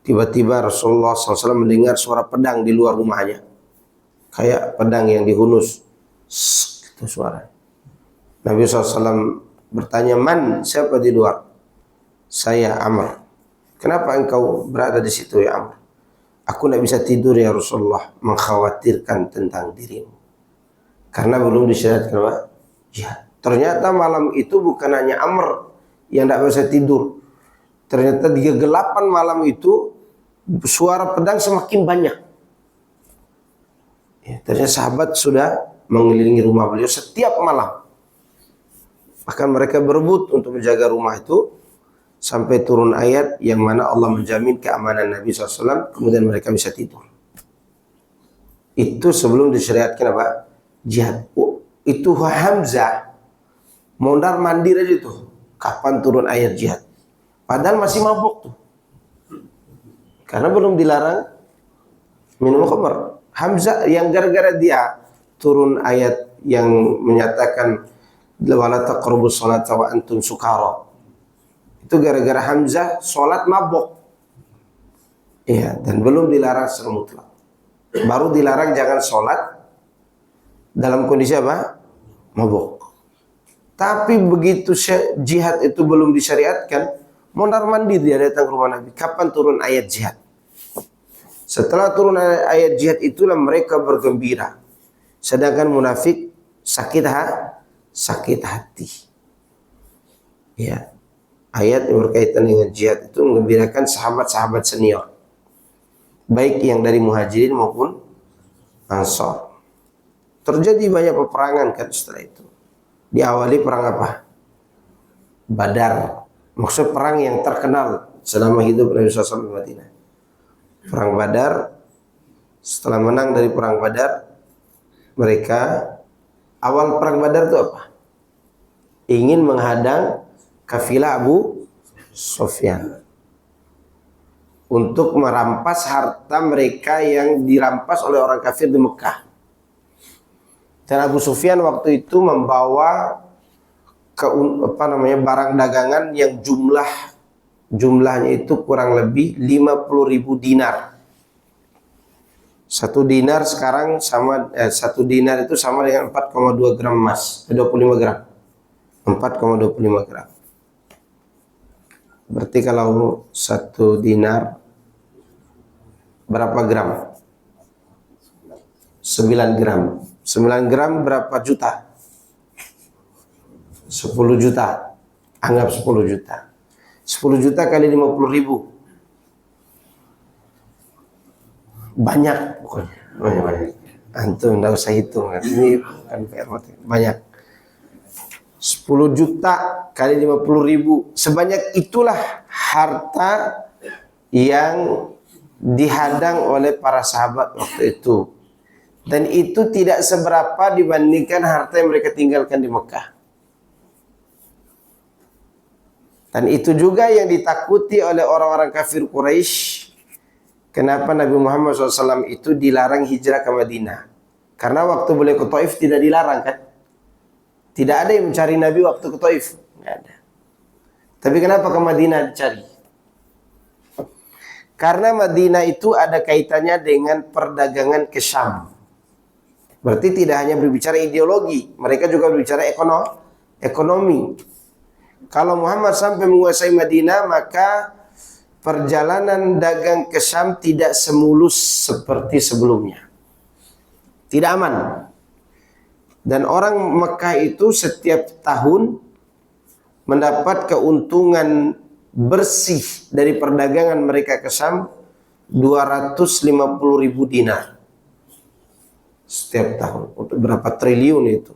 Tiba-tiba Rasulullah SAW mendengar suara pedang di luar rumahnya, kayak pedang yang dihunus. Itu suara. Nabi SAW bertanya, "Man, siapa di luar?" "Saya, Amr." "Kenapa engkau berada di situ ya Amr?" "Aku tidak bisa tidur ya Rasulullah, mengkhawatirkan tentang dirimu." Karena belum disyariatkan apa? Jihad. Ternyata malam itu bukan hanya Amr yang tidak bisa tidur. Ternyata di kegelapan malam itu suara pedang semakin banyak. Ya, ternyata sahabat sudah mengelilingi rumah beliau setiap malam. Bahkan mereka berebut untuk menjaga rumah itu sampai turun ayat yang mana Allah menjamin keamanan Nabi SAW, kemudian mereka bisa tidur. Itu sebelum disyariatkan apa? Jihad. Itu Hamzah mondar mandir aja tuh. Kapan turun ayat jihad? Padahal masih mabuk tuh. Karena belum dilarang minum khamr. Hamzah yang gara-gara dia turun ayat yang menyatakan wala taqrabus sholata wa antum sukara. Itu gara-gara Hamzah sholat mabuk. Iya, dan belum dilarang secara mutlak. Baru dilarang jangan sholat dalam kondisi apa? Mabuk. Tapi begitu jihad itu belum disyariatkan, mondar-mandir dia datang ke rumah Nabi. Kapan turun ayat jihad? Setelah turun ayat jihad itulah mereka bergembira. Sedangkan munafik sakit hati. Ya. Ayat yang berkaitan dengan jihad itu menggembirakan sahabat-sahabat senior. Baik yang dari Muhajirin maupun Ansor. Terjadi banyak peperangan kan setelah itu. Diawali perang apa? Badar. Maksud perang yang terkenal selama hidup Nabi SAW di Madinah. Perang Badar. Setelah menang dari perang Badar, mereka awal perang Badar itu apa? Ingin menghadang kafilah Abu Sufyan untuk merampas harta mereka yang dirampas oleh orang kafir di Mekah. Dan Abu Sufyan waktu itu membawa barang dagangan yang jumlahnya itu kurang lebih 50.000 dinar. Satu dinar sekarang sama satu dinar itu sama dengan 4,2 gram emas, 25 gram. 4,25 gram. Berarti kalau satu dinar berapa gram? 9 gram. 9 gram berapa juta? 10 juta. Anggap 10 juta. 10 juta kali 50.000. Banyak pokoknya. Banyak. Antum enggak usah hitung. Ini kan PR banyak. 10 juta kali 50.000. Sebanyak itulah harta yang dihadang oleh para sahabat waktu itu. Dan itu tidak seberapa dibandingkan harta yang mereka tinggalkan di Mekah. Dan itu juga yang ditakuti oleh orang-orang kafir Quraisy. Kenapa Nabi Muhammad SAW itu dilarang hijrah ke Madinah? Karena waktu beliau ke Taif tidak dilarang kan? Tidak ada yang mencari Nabi waktu ke Taif. Tidak ada. Tapi kenapa ke Madinah dicari? Karena Madinah itu ada kaitannya dengan perdagangan ke Syam. Berarti tidak hanya berbicara ideologi, mereka juga berbicara ekonomi. Kalau Muhammad sampai menguasai Madinah, maka perjalanan dagang ke Syam tidak semulus seperti sebelumnya. Tidak aman. Dan orang Mekah itu setiap tahun mendapat keuntungan bersih dari perdagangan mereka ke Syam 250.000 dinar. Setiap tahun. Untuk berapa triliun itu?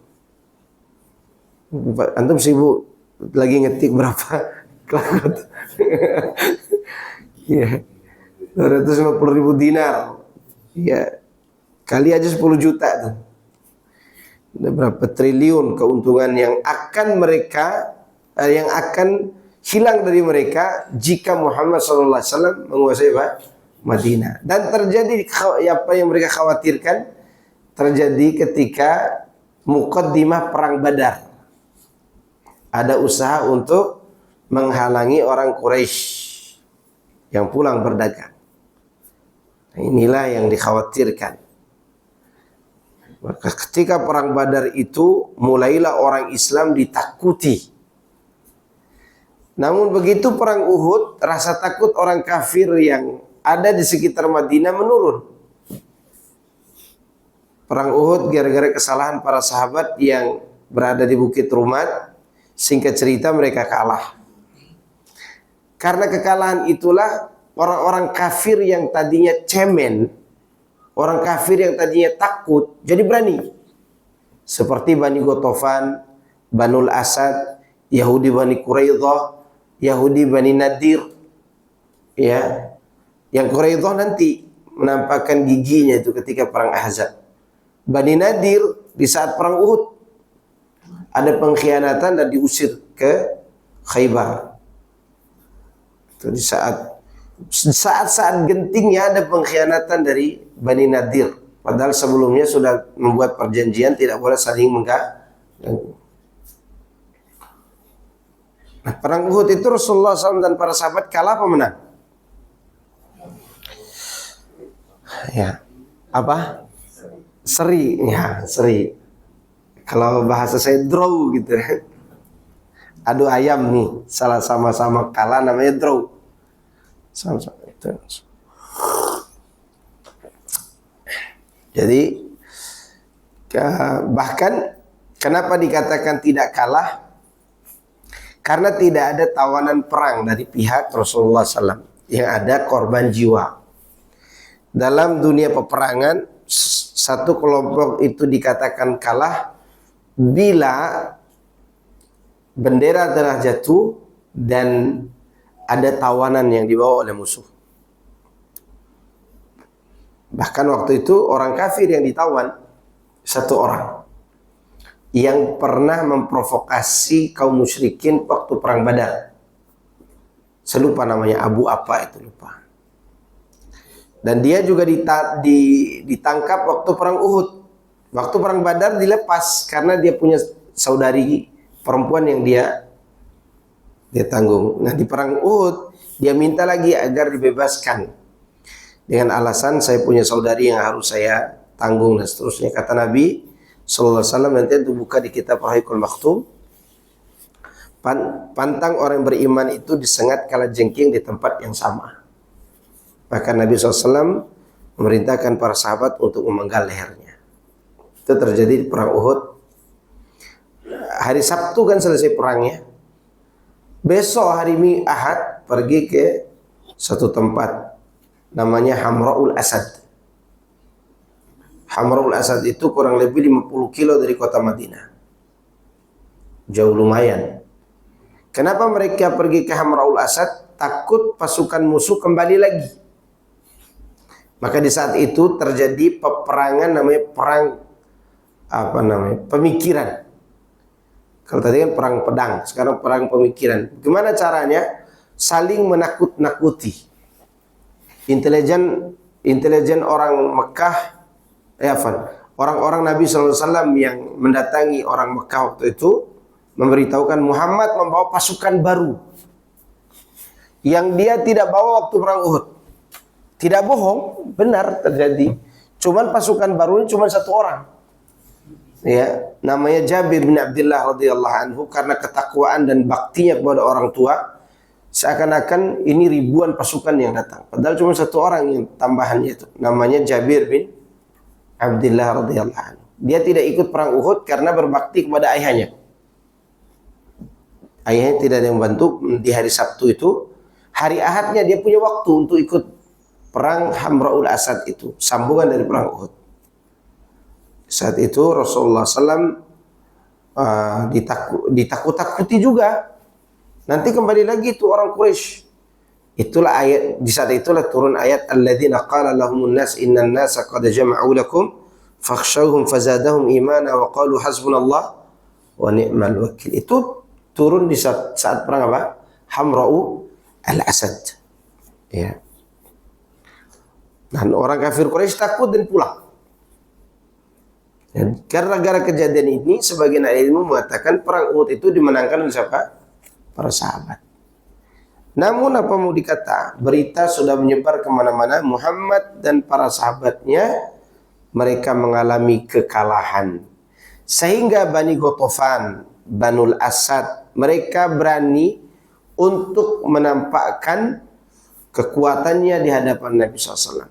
Antum sibuk lagi ngetik berapa kelakot. Ya, 250.000 dinar. Ya, kali aja 10 juta tuh. Ada berapa triliun keuntungan yang akan hilang dari mereka jika Muhammad SAW menguasai Madinah. Dan terjadi apa yang mereka khawatirkan terjadi ketika muqaddimah perang Badar. Ada usaha untuk menghalangi orang Quraisy yang pulang berdagang. Inilah yang dikhawatirkan. Maka ketika perang Badar itu mulailah orang Islam ditakuti. Namun begitu perang Uhud, rasa takut orang kafir yang ada di sekitar Madinah menurun. Perang Uhud gara-gara kesalahan para sahabat yang berada di Bukit Rumat, singkat cerita mereka kalah. Karena kekalahan itulah orang-orang kafir yang tadinya cemen, orang kafir yang tadinya takut, jadi berani. Seperti Bani Ghatafan, Banul Asad, Yahudi Bani Quraidah, Yahudi Bani Nadir. Ya. Yang Quraidah nanti menampakkan giginya itu ketika perang Ahzab. Bani Nadir di saat perang Uhud ada pengkhianatan dan diusir ke Khaybar. Itu di saat gentingnya ada pengkhianatan dari Bani Nadir. Padahal sebelumnya sudah membuat perjanjian tidak boleh saling mengganggu. Nah, perang Uhud itu Rasulullah SAW dan para sahabat kalah apa menang? Ya, apa? Seri, ya seri. Kalau bahasa saya draw gitu. Adu ayam nih, salah sama-sama kalah namanya draw. Sama-sama itu. Jadi bahkan kenapa dikatakan tidak kalah? Karena tidak ada tawanan perang dari pihak Rasulullah SAW. Yang ada korban jiwa. Dalam dunia peperangan, satu kelompok itu dikatakan kalah bila bendera telah jatuh dan ada tawanan yang dibawa oleh musuh. Bahkan waktu itu orang kafir yang ditawan satu orang yang pernah memprovokasi kaum musyrikin waktu perang Badar. Saya lupa namanya, Abu apa itu lupa. Dan dia juga ditangkap waktu perang Uhud. Waktu perang Badar dilepas karena dia punya saudari perempuan yang dia tanggung. Nah, di perang Uhud dia minta lagi agar dibebaskan dengan alasan saya punya saudari yang harus saya tanggung dan seterusnya. Kata Nabi sallallahu alaihi wasallam, nanti itu buka di kitab Rahiqul Maktum, pantang orang beriman itu disengat kala jengking di tempat yang sama. Maka Nabi SAW memerintahkan para sahabat untuk memenggal lehernya. Itu terjadi di perang Uhud. Hari Sabtu kan selesai perangnya. Besok hari Ahad pergi ke satu tempat namanya Hamra'ul Asad. Hamra'ul Asad itu kurang lebih 50 kilo dari kota Madinah. Jauh lumayan. Kenapa mereka pergi ke Hamra'ul Asad? Takut pasukan musuh kembali lagi. Maka di saat itu terjadi peperangan namanya perang pemikiran. Kalau tadi kan perang pedang, sekarang perang pemikiran. Gimana caranya? Saling menakut-nakuti. Intelijen orang Mekah, orang-orang Nabi SAW yang mendatangi orang Mekah waktu itu memberitahukan Muhammad membawa pasukan baru yang dia tidak bawa waktu perang Uhud. Tidak bohong, benar terjadi. Cuman pasukan baru ini cuma satu orang. Ya, namanya Jabir bin Abdullah radhiyallahu anhu, karena ketakwaan dan baktinya kepada orang tua, seakan-akan ini ribuan pasukan yang datang. Padahal cuma satu orang yang tambahannya itu. Namanya Jabir bin Abdullah radhiyallahu anhu. Dia tidak ikut perang Uhud karena berbakti kepada ayahnya. Ayahnya tidak ada yang bantu di hari Sabtu itu. Hari Ahadnya dia punya waktu untuk ikut perang Hamra'ul Asad itu, sambungan dari perang Uhud. Saat itu Rasulullah SAW ditakut-takuti juga. Nanti kembali lagi itu orang Quraisy. Itulah ayat, di saat itulah turun ayat alladzina qala lahumun nas innan nasa qad jama'u lakum fakhshawhum fazadahum imana wa qalu hasbunallah wa ni'mal wakil. Itu turun di saat perang apa? Hamra'ul Asad. Ya. Dan orang kafir Quraisy takut dan pulang. Dan karena gara kejadian ini, sebagian ahli ilmu mengatakan perang Uhud itu dimenangkan oleh siapa? Para sahabat. Namun apa mau dikata, berita sudah menyebar kemana-mana, Muhammad dan para sahabatnya mereka mengalami kekalahan. Sehingga Bani Ghatafan, Banul Asad, mereka berani untuk menampakkan kekuatannya di hadapan Nabi SAW.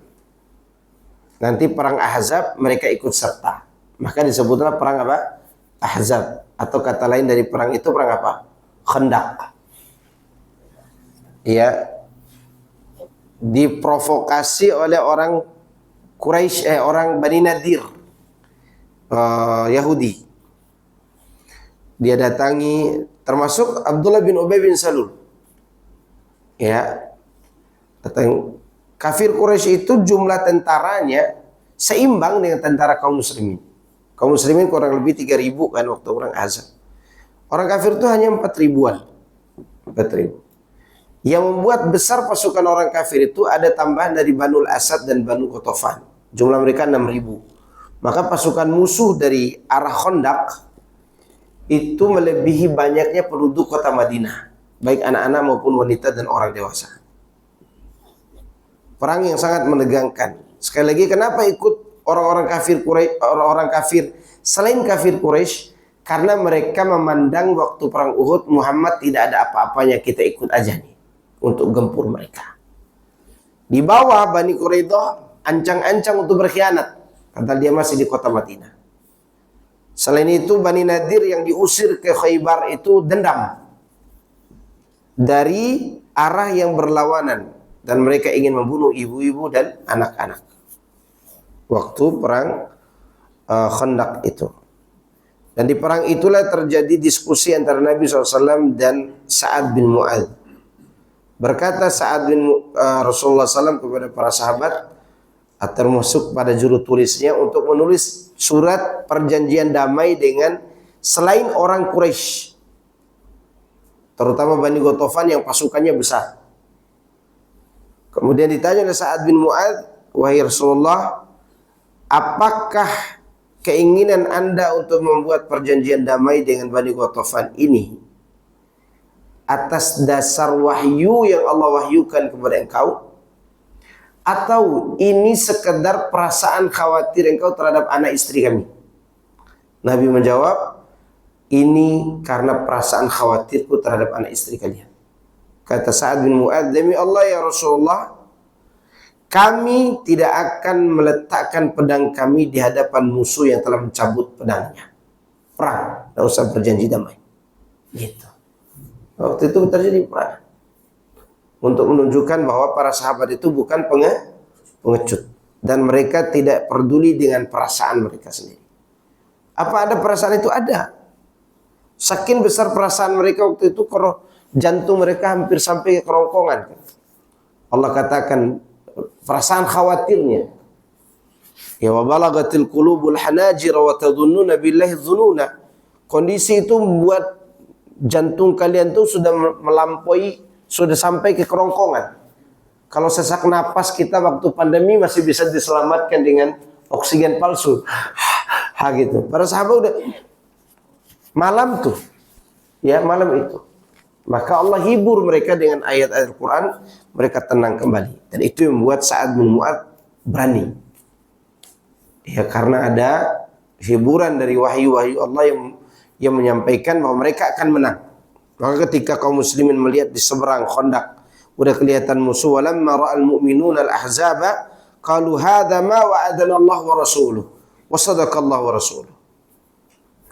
Nanti perang Ahzab mereka ikut serta. Maka disebutlah perang apa? Ahzab. Atau kata lain dari perang itu perang apa? Khandaq. Ya, diprovokasi oleh orang Quraisy, orang Bani Nadir, Yahudi. Dia datangi, termasuk Abdullah bin Ubay bin Salul. Ya, datang. Kafir Quraisy itu jumlah tentaranya seimbang dengan tentara kaum muslimin. Kaum muslimin kurang lebih 3.000 kan waktu perang Ahzab. Orang kafir itu hanya 4.000-an. 4.000. Yang membuat besar pasukan orang kafir itu ada tambahan dari Banul Asad dan Banu Ghatafan. Jumlah mereka 6.000. Maka pasukan musuh dari arah Khandaq itu melebihi banyaknya penduduk kota Madinah, baik anak-anak maupun wanita dan orang dewasa. Perang yang sangat menegangkan. Sekali lagi, kenapa ikut orang-orang kafir Quraisy, orang-orang kafir selain kafir Quraisy? Karena mereka memandang waktu perang Uhud Muhammad tidak ada apa-apanya, kita ikut aja nih untuk gempur mereka. Di bawah Bani Quraidah ancang-ancang untuk berkhianat, padahal dia masih di kota Madinah. Selain itu Bani Nadir yang diusir ke Khaybar itu dendam dari arah yang berlawanan dan mereka ingin membunuh ibu-ibu dan anak-anak waktu perang Khandaq itu. Dan di perang itulah terjadi diskusi antara Nabi SAW dan Sa'ad bin Mu'adz. Berkata Sa'ad bin Rasulullah SAW kepada para sahabat, termasuk pada juru tulisnya, untuk menulis surat perjanjian damai dengan selain orang Quraisy, terutama Bani Ghatafan yang pasukannya besar. Kemudian ditanya oleh Sa'ad bin Mu'adz, wahai Rasulullah, apakah keinginan Anda untuk membuat perjanjian damai dengan Bani Ghatafan ini atas dasar wahyu yang Allah wahyukan kepada engkau, atau ini sekedar perasaan khawatir engkau terhadap anak istri kami? Nabi menjawab, ini karena perasaan khawatirku terhadap anak istri kalian. Kata Sa'ad bin Mu'adz, demi Allah ya Rasulullah, kami tidak akan meletakkan pedang kami di hadapan musuh yang telah mencabut pedangnya. Perang, tidak usah berjanji damai. Gitu. Waktu itu terjadi perang. Untuk menunjukkan bahwa para sahabat itu bukan pengecut. Dan mereka tidak peduli dengan perasaan mereka sendiri. Apa ada perasaan itu? Ada. Saking besar perasaan mereka waktu itu, jantung mereka hampir sampai ke kerongkongan. Allah katakan, perasaan khawatirnya. Ya wa balagatil qulubul hanajir wa tadhunnuna billahi dhununa. Kondisi itu membuat jantung kalian tuh sudah melampaui, sudah sampai ke kerongkongan. Kalau sesak napas kita waktu pandemi masih bisa diselamatkan dengan oksigen palsu. Gitu. Para sahabat udah malam tuh. Ya, malam itu. Maka Allah hibur mereka dengan ayat-ayat Al-Quran, mereka tenang kembali. Dan itu yang membuat Sa'ad bin Mu'adz berani. Ya, karena ada hiburan dari wahyu-wahyu Allah yang menyampaikan bahwa mereka akan menang. Maka ketika kaum muslimin melihat di seberang Khandaq udah kelihatan musuh, walamma ra'al mu'minuna al-ahzaba qalu hadza ma wa'adana Allah wa rasuluhu wa sadaqa Allah wa rasuluhu.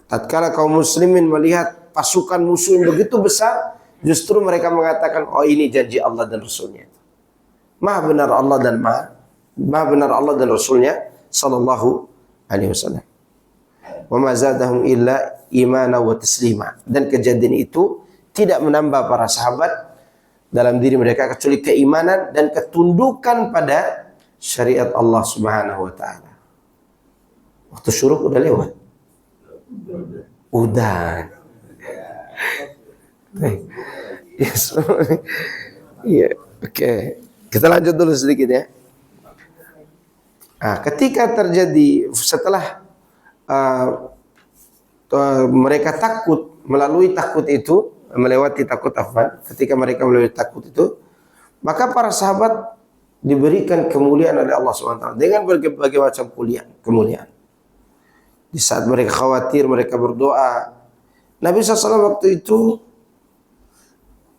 Tatkala kaum muslimin melihat pasukan musuh yang begitu besar, justru mereka mengatakan, oh ini janji Allah dan Rasulnya. Maha benar Allah dan maha benar Allah dan Rasulnya sallallahu alaihi wasallam. Wa ma zadahum illa imana wa taslima. Dan kejadian itu tidak menambah para sahabat dalam diri mereka kecuali keimanan dan ketundukan pada syariat Allah Subhanahu wa taala. Waktu syuruk udah lewat. Udah. Yes. Iya, oke. Kita lanjut dulu sedikit ya. Nah, ketika terjadi setelah mereka takut, melalui takut itu melewati takut afwan, ketika mereka melewati takut itu, maka para sahabat diberikan kemuliaan oleh Allah SWT dengan berbagai macam kemuliaan. Di saat mereka khawatir, mereka berdoa. Nabi SAW waktu itu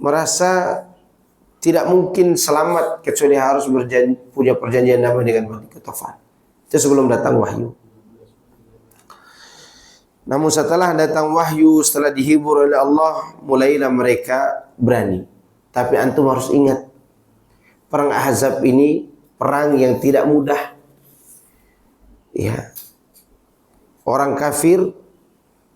merasa tidak mungkin selamat kecuali harus punya perjanjian damai dengan Bani Qatafan. Itu sebelum datang wahyu. Namun setelah datang wahyu, setelah dihibur oleh Allah, mulailah mereka berani. Tapi antum harus ingat, perang Ahzab ini perang yang tidak mudah. Ya. Orang kafir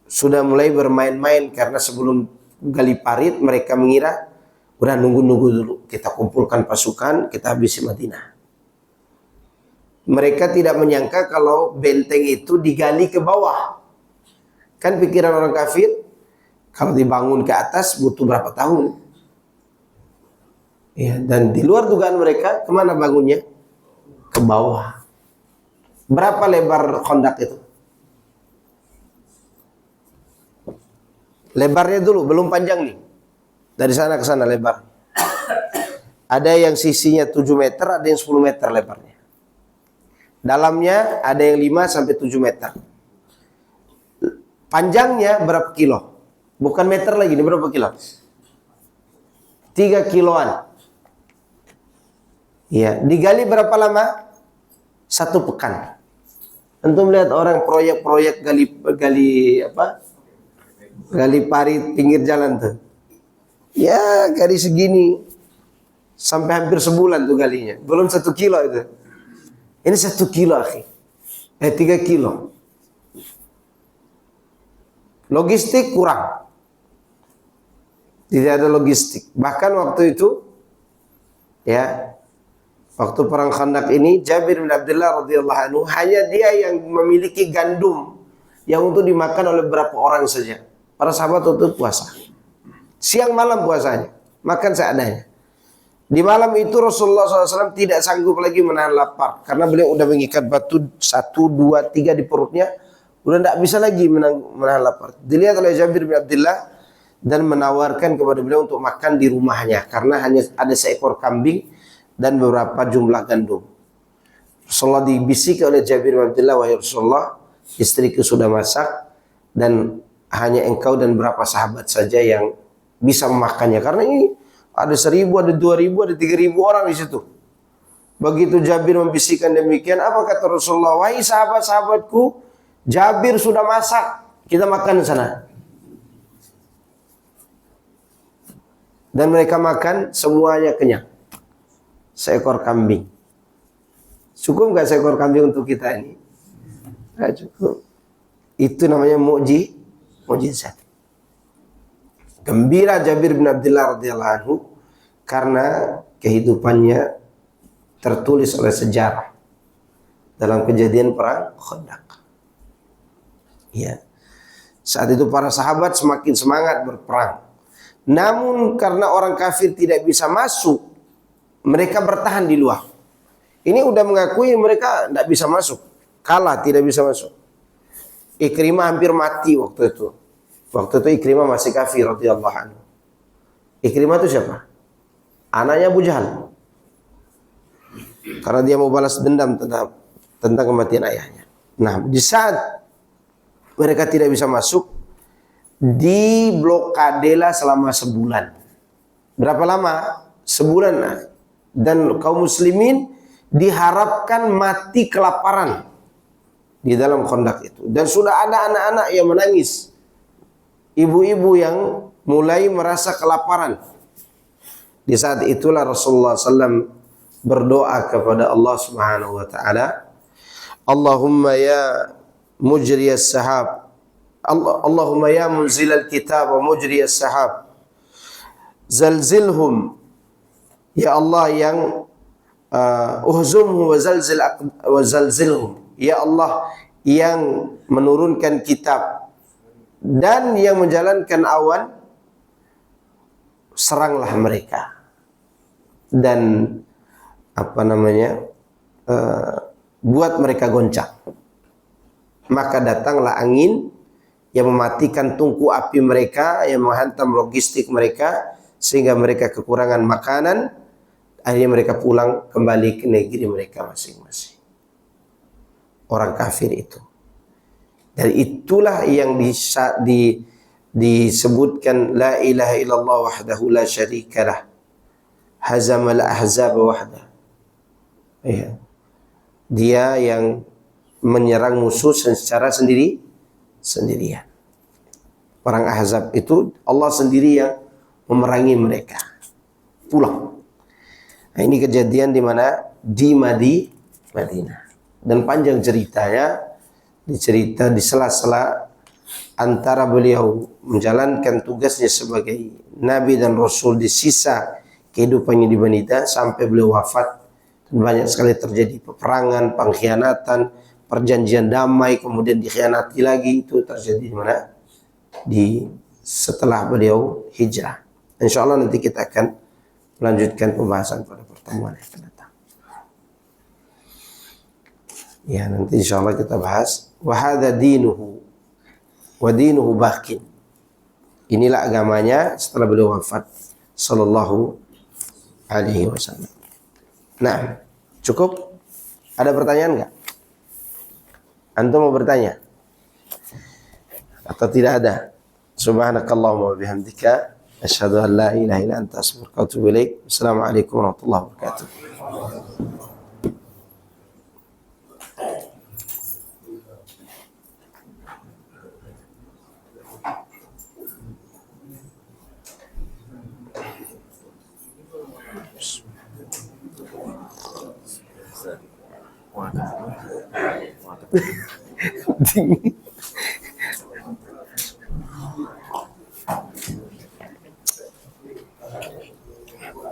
sudah mulai bermain-main karena sebelum gali parit mereka mengira udah nunggu-nunggu dulu, kita kumpulkan pasukan, kita habisi Madinah. Mereka tidak menyangka kalau benteng itu digali ke bawah. Kan pikiran orang kafir, kalau dibangun ke atas butuh berapa tahun. Ya, dan di luar dugaan mereka, kemana bangunnya? Ke bawah. Berapa lebar Khandaq itu? Lebarnya dulu, belum panjang nih. Dari sana ke sana lebar. Ada yang sisinya 7 meter, ada yang 10 meter lebarnya. Dalamnya ada yang 5 sampai 7 meter. Panjangnya berapa kilo? Bukan meter lagi, ini berapa kilo? 3 kiloan. Ya, digali berapa lama? 1 pekan. Antum melihat orang proyek-proyek gali parit pinggir jalan tuh. Ya, gali segini sampai hampir sebulan tuh galinya. Belum 1 kilo itu. Ini 1 kilo, akhi. 3 kilo. Logistik kurang. Tidak ada logistik. Bahkan waktu itu, ya, waktu perang Khandaq ini, Jabir bin Abdullah radhiyallahu anhu hanya dia yang memiliki gandum yang untuk dimakan oleh beberapa orang saja. Para sahabat itu puasa. Siang malam puasanya, makan seadanya. Di malam itu Rasulullah SAW tidak sanggup lagi menahan lapar karena beliau udah mengikat batu 1, 2, 3 di perutnya, udah tidak bisa lagi menahan lapar. Dilihat oleh Jabir bin Abdullah dan menawarkan kepada beliau untuk makan di rumahnya karena hanya ada seekor kambing dan beberapa jumlah gandum. Rasulullah dibisiki oleh Jabir bin Abdullah, wahai Rasulullah, istriku sudah masak dan hanya engkau dan berapa sahabat saja yang bisa memakannya, karena ini ada 1.000, ada 2.000, ada 3.000 orang di situ. Begitu Jabir membisikkan demikian, apa kata Rasulullah? Wahai sahabat-sahabatku, Jabir sudah masak, kita makan di sana. Dan mereka makan, semuanya kenyang. Seekor kambing. Cukup nggak seekor kambing untuk kita ini? Nggak cukup. Itu namanya mukjizat. Gembira Jabir bin Abdullah radhiyallahu anhu karena kehidupannya tertulis oleh sejarah dalam kejadian perang Khandaq. Ya. Saat itu para sahabat semakin semangat berperang. Namun karena orang kafir tidak bisa masuk, mereka bertahan di luar. Ini udah mengakui mereka tidak bisa masuk, kalah, tidak bisa masuk. Ikrimah hampir mati waktu itu. Waktu itu Ikrimah masih kafir radhiyallahu anhu. Ikrimah itu siapa? Anaknya Abu Jahal. Karena dia mau balas dendam tentang kematian ayahnya. Nah, di saat mereka tidak bisa masuk, diblokadelah selama sebulan. Berapa lama? Sebulan. Dan kaum muslimin diharapkan mati kelaparan di dalam Khandaq itu. Dan sudah ada anak-anak yang menangis. Ibu-ibu yang mulai merasa kelaparan. Di saat itulah Rasulullah SAW berdoa kepada Allah Subhanahu wa taala, Allahumma ya mujriyas sahab, Allahumma ya munzilal kitab wa mujriyas sahab, zalzilhum, ya Allah yang uhzumhum wa zalzilhum, ya Allah yang menurunkan kitab dan yang menjalankan awan, seranglah mereka dan buat mereka goncang. Maka datanglah angin yang mematikan tungku api mereka, yang menghantam logistik mereka sehingga mereka kekurangan makanan. Akhirnya mereka pulang kembali ke negeri mereka masing-masing. Orang kafir itu. Dan itulah yang disebutkan la ilaha illallah wahdahu la syarikalah. Hazamal ahzab wahdah. Ya. Dia yang menyerang musuh secara sendirian. Perang Ahzab itu Allah sendiri yang memerangi mereka. Pulang. Nah, ini kejadian di mana? Di Madinah. Dan panjang ceritanya, dicerita di sela-sela antara beliau menjalankan tugasnya sebagai Nabi dan Rasul di sisa kehidupannya di Madinah sampai beliau wafat. Dan banyak sekali terjadi peperangan, pengkhianatan, perjanjian damai, kemudian dikhianati lagi. Itu terjadi di mana? Setelah beliau hijrah. Insya Allah nanti kita akan melanjutkan pembahasan pada pertemuan yang akan datang. Ya, nanti insya Allah kita bahas. Wa hadza dinuhu wa dinuhu baqin. Inilah agamanya setelah beliau wafat sallallahu alaihi wasallam. Nah, cukup? Ada pertanyaan enggak? Antum mau bertanya? Atau tidak ada? Subhanakallahumma wa bihamdika asyhadu an la ilaha illa anta astaghfiruka wa atubu ilaik. Assalamualaikum warahmatullahi wabarakatuh.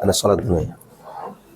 Ana salat dulu ya.